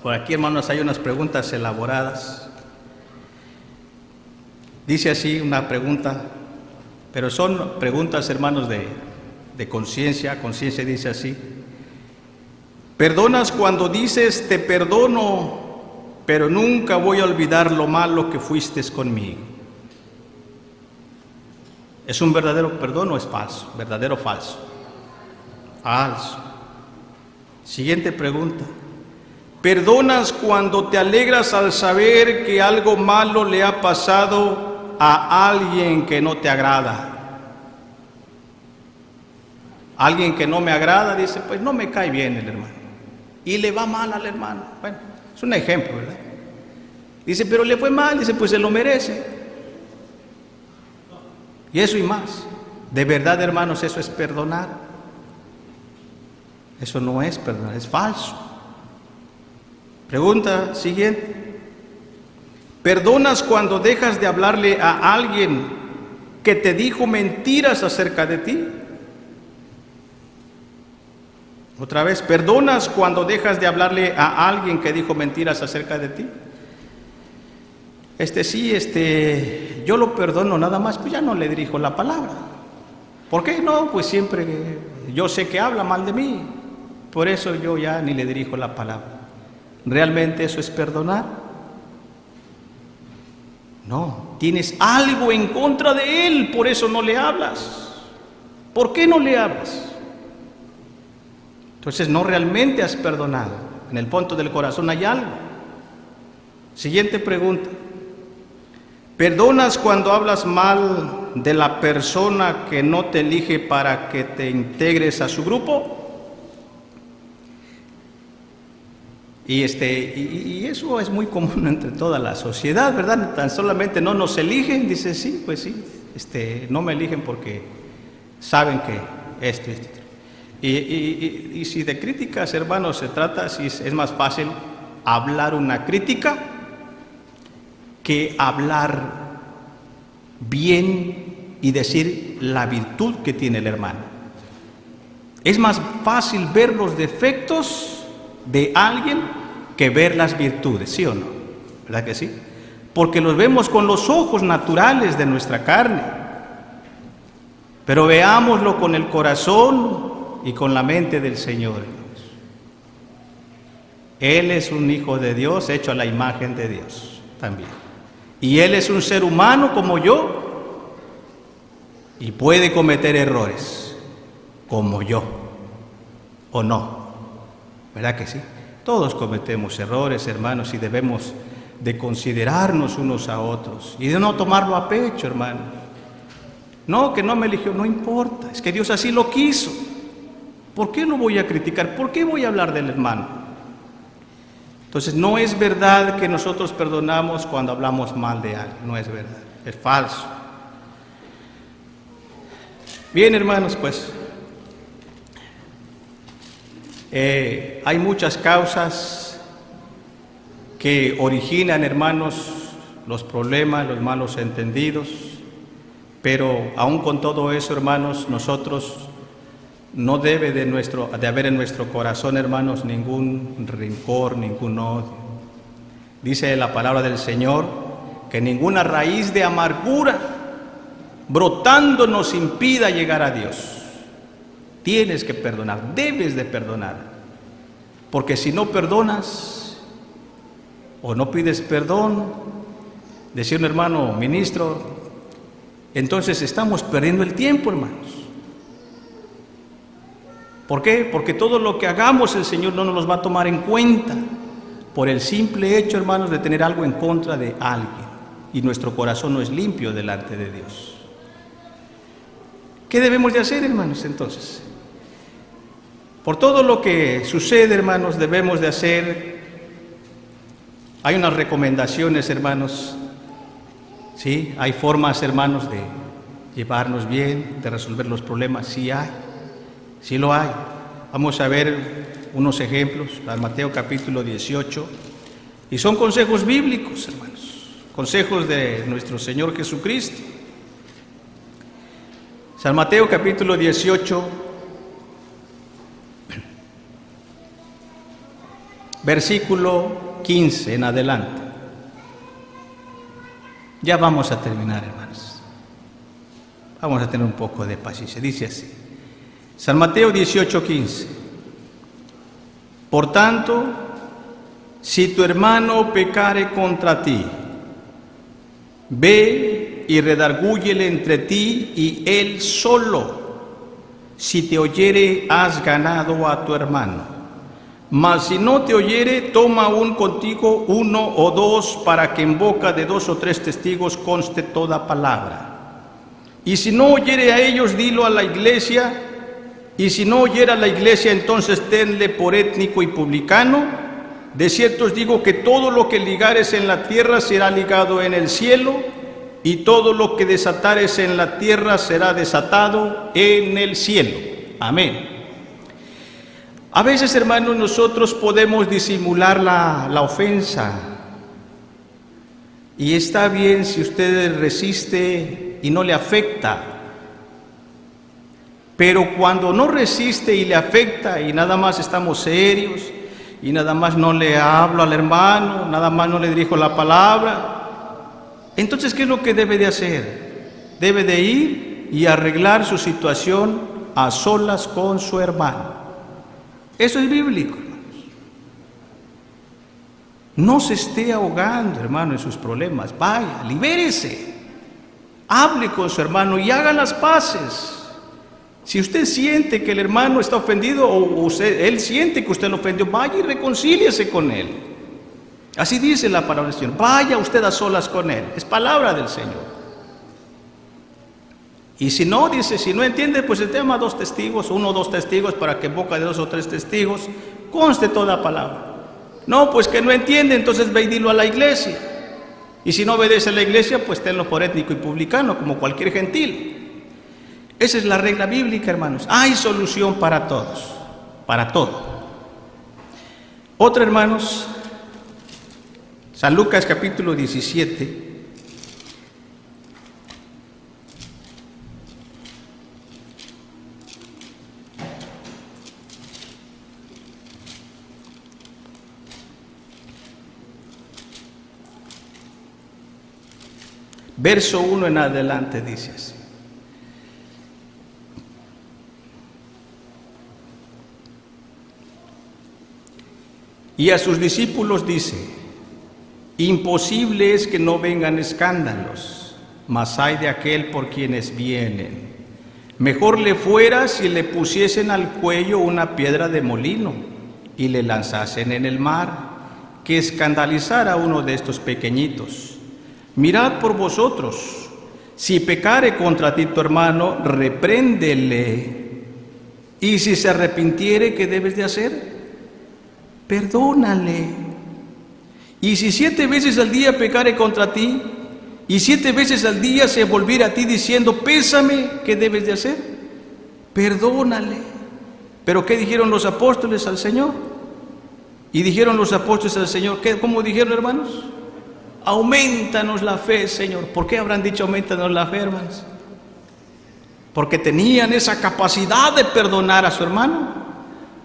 Por aquí, hermanos, hay unas preguntas elaboradas. Dice así una pregunta, pero son preguntas, hermanos, de conciencia. Conciencia dice así: ¿perdonas cuando dices te perdono, pero nunca voy a olvidar lo malo que fuiste conmigo? ¿Es un verdadero perdón o es falso? ¿Verdadero o falso? Falso. Siguiente pregunta: ¿perdonas cuando te alegras al saber que algo malo le ha pasado a alguien que no te agrada? Alguien que no me agrada dice, pues no me cae bien el hermano, y le va mal al hermano. Bueno, es un ejemplo, ¿verdad? Dice, pero le fue mal, dice, pues se lo merece. Y eso y más. De verdad, hermanos, eso es perdonar. Eso no es perdonar, es falso. Pregunta siguiente: ¿perdonas cuando dejas de hablarle a alguien que te dijo mentiras acerca de ti? Otra vez, ¿perdonas cuando dejas de hablarle a alguien que dijo mentiras acerca de ti? Yo lo perdono, nada más, pues ya no le dirijo la palabra. ¿Por qué? No, pues siempre yo sé que habla mal de mí, por eso yo ya ni le dirijo la palabra. ¿Realmente eso es perdonar? No, tienes algo en contra de él, por eso no le hablas. ¿Por qué no le hablas? Entonces no realmente has perdonado. En el fondo del corazón hay algo. Siguiente pregunta: ¿perdonas cuando hablas mal de la persona que no te elige para que te integres a su grupo? Y eso es muy común entre toda la sociedad, ¿verdad? Tan solamente no nos eligen, dice, sí, pues sí, no me eligen porque saben que esto. Y si de críticas, hermanos, se trata, si es más fácil hablar una crítica que hablar bien y decir la virtud que tiene el hermano. Es más fácil ver los defectos de alguien que ver las virtudes, ¿sí o no? ¿Verdad que sí? Porque los vemos con los ojos naturales de nuestra carne, pero veámoslo con el corazón y con la mente del Señor. Él es un hijo de Dios, hecho a la imagen de Dios también. Y Él es un ser humano como yo y puede cometer errores como yo, ¿o no? ¿Verdad que sí? Todos cometemos errores, hermanos, y debemos de considerarnos unos a otros y de no tomarlo a pecho, hermano. No, que no me eligió, no importa, es que Dios así lo quiso. ¿Por qué lo voy a criticar? ¿Por qué voy a hablar del hermano? Entonces, no es verdad que nosotros perdonamos cuando hablamos mal de alguien, no es verdad, es falso. Bien, hermanos, pues hay muchas causas que originan, hermanos, los problemas, los malos entendidos, pero aún con todo eso, hermanos, nosotros no debe de haber en nuestro corazón, hermanos, ningún rencor, ningún odio. Dice la palabra del Señor que ninguna raíz de amargura brotando nos impida llegar a Dios. Tienes que perdonar, debes de perdonar, porque si no perdonas o no pides perdón, decía un hermano ministro, entonces estamos perdiendo el tiempo, hermanos. ¿Por qué? Porque todo lo que hagamos el Señor no nos los va a tomar en cuenta por el simple hecho, hermanos, de tener algo en contra de alguien y nuestro corazón no es limpio delante de Dios. ¿Qué debemos de hacer, hermanos, entonces? Por todo lo que sucede, hermanos, debemos de hacer. Hay unas recomendaciones, hermanos, ¿sí? Hay formas, hermanos, llevarnos bien, de resolver los problemas. Sí hay, sí lo hay. Vamos a ver unos ejemplos, San Mateo capítulo 18, y son consejos bíblicos, hermanos, consejos de nuestro Señor Jesucristo. San Mateo capítulo 18, versículo 15 en adelante. Ya vamos a terminar, hermanos. Vamos a tener un poco de paciencia. Dice así, San Mateo 18, 15. Por tanto, si tu hermano pecare contra ti, ve y redargúyele entre ti y él solo. Si te oyere, has ganado a tu hermano. Mas si no te oyere, toma aún contigo uno o dos, para que en boca de 2 o 3 testigos conste toda palabra. Y si no oyere a ellos, dilo a la iglesia. Y si no oyera a la iglesia, entonces tenle por étnico y publicano. De cierto os digo que todo lo que ligares en la tierra será ligado en el cielo, y todo lo que desatares en la tierra será desatado en el cielo. Amén. A veces, hermanos, nosotros podemos disimular la ofensa, y está bien si usted resiste y no le afecta. Pero cuando no resiste y le afecta, y nada más estamos serios, y nada más no le hablo al hermano, nada más no le dirijo la palabra, entonces, ¿qué es lo que debe de hacer? Debe de ir y arreglar su situación a solas con su hermano. Eso es bíblico, hermanos. No se esté ahogando, hermano, en sus problemas. Vaya, libérese. Hable con su hermano y haga las paces. Si usted siente que el hermano está ofendido, o él siente que usted lo ofendió, vaya y reconcíliese con él. Así dice la palabra del Señor. Vaya usted a solas con él. Es palabra del Señor. Y si no, dice, si no entiende, pues el tema 2 testigos, 1 o 2 testigos, para que en boca de 2 o 3 testigos conste toda palabra. No, pues que no entiende, entonces ve y dilo a la iglesia. Y si no obedece a la iglesia, pues tenlo por étnico y publicano, como cualquier gentil. Esa es la regla bíblica, hermanos. Hay solución para todos, para todo. Otra, hermanos, San Lucas capítulo 17. Verso 1 en adelante dice así. Y a sus discípulos dice: imposible es que no vengan escándalos, mas hay de aquel por quienes vienen. Mejor le fuera si le pusiesen al cuello una piedra de molino y le lanzasen en el mar, que escandalizar a uno de estos pequeñitos. Mirad por vosotros, si pecare contra ti tu hermano, repréndele, y si se arrepintiere, ¿qué debes de hacer? Perdónale. Y si 7 veces al día pecare contra ti, y 7 veces al día se volviera a ti diciendo, pésame, ¿qué debes de hacer? Perdónale. ¿Pero qué dijeron los apóstoles al Señor? Y dijeron los apóstoles al Señor, ¿cómo dijeron, hermanos? Aumentanos la fe, Señor. ¿Por qué habrán dicho aumentanos la fe, hermanos? ¿Porque tenían esa capacidad de perdonar a su hermano?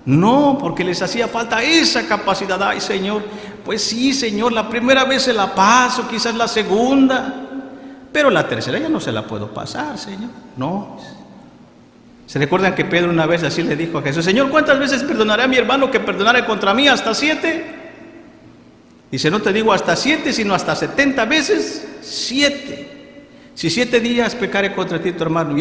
No, porque les hacía falta esa capacidad. Ay, Señor, pues sí, Señor, la primera vez se la paso, quizás la segunda, pero la tercera ya no se la puedo pasar, Señor. No. ¿Se recuerdan que Pedro una vez así le dijo a Jesús: Señor, ¿cuántas veces perdonaré a mi hermano que perdonare contra mí? ¿Hasta 7? Dice, no te digo hasta 7, sino hasta 70 veces 7. Si 7 días pecare contra ti tu hermano,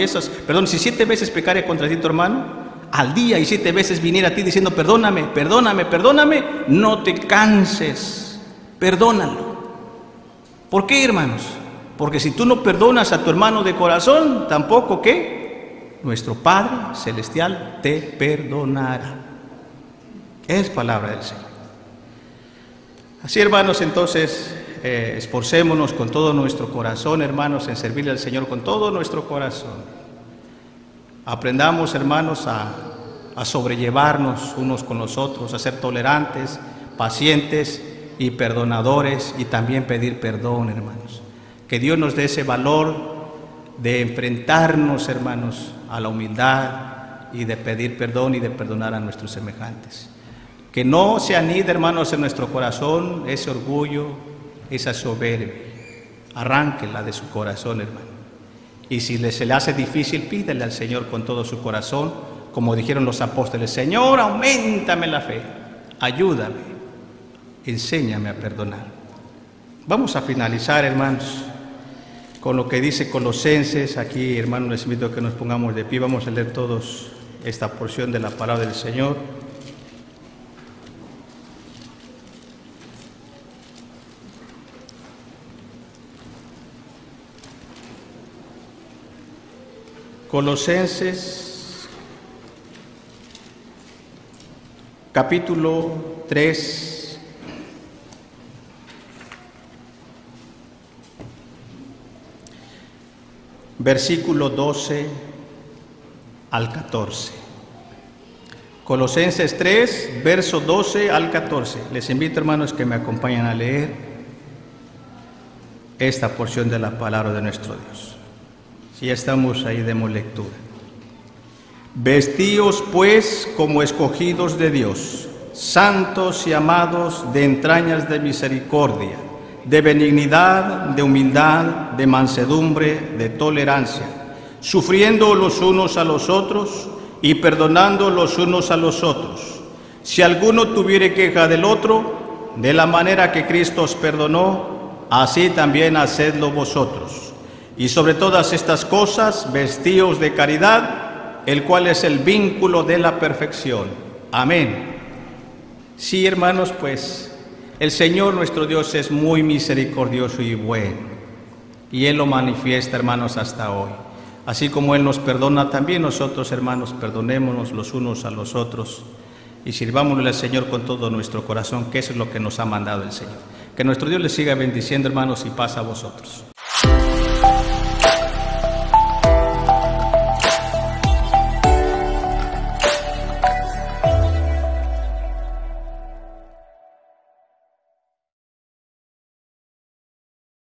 si 7 veces pecare contra ti tu hermano, al día y 7 veces viniera a ti diciendo, perdóname, perdóname, perdóname, no te canses, perdónalo. ¿Por qué, hermanos? Porque si tú no perdonas a tu hermano de corazón, tampoco, ¿qué? Nuestro Padre Celestial te perdonará. Es palabra del Señor. Así, hermanos, entonces, esforcémonos con todo nuestro corazón, hermanos, en servirle al Señor con todo nuestro corazón. Aprendamos, hermanos, a sobrellevarnos unos con los otros, a ser tolerantes, pacientes y perdonadores, y también pedir perdón, hermanos. Que Dios nos dé ese valor de enfrentarnos, hermanos, a la humildad y de pedir perdón y de perdonar a nuestros semejantes. Que no se anide, hermanos, en nuestro corazón ese orgullo, esa soberbia. Arránquela de su corazón, hermano. Y si se le hace difícil, pídele al Señor con todo su corazón, como dijeron los apóstoles: Señor, auméntame la fe, ayúdame, enséñame a perdonar. Vamos a finalizar, hermanos, con lo que dice Colosenses. Aquí, hermanos, les invito a que nos pongamos de pie. Vamos a leer todos esta porción de la palabra del Señor. Colosenses, capítulo 3, versículo 12 al 14. Colosenses 3, verso 12 al 14. Les invito, hermanos, que me acompañen a leer esta porción de la palabra de nuestro Dios. Si ya estamos ahí, demos lectura. Vestíos pues como escogidos de Dios, santos y amados, de entrañas de misericordia, de benignidad, de humildad, de mansedumbre, de tolerancia, sufriendo los unos a los otros y perdonando los unos a los otros. Si alguno tuviere queja del otro, de la manera que Cristo os perdonó, así también hacedlo vosotros. Y sobre todas estas cosas, vestíos de caridad, el cual es el vínculo de la perfección. Amén. Sí, hermanos, pues el Señor nuestro Dios es muy misericordioso y bueno, y Él lo manifiesta, hermanos, hasta hoy. Así como Él nos perdona, también nosotros, hermanos, perdonémonos los unos a los otros y sirvámosle al Señor con todo nuestro corazón, que eso es lo que nos ha mandado el Señor. Que nuestro Dios les siga bendiciendo, hermanos, y paz a vosotros.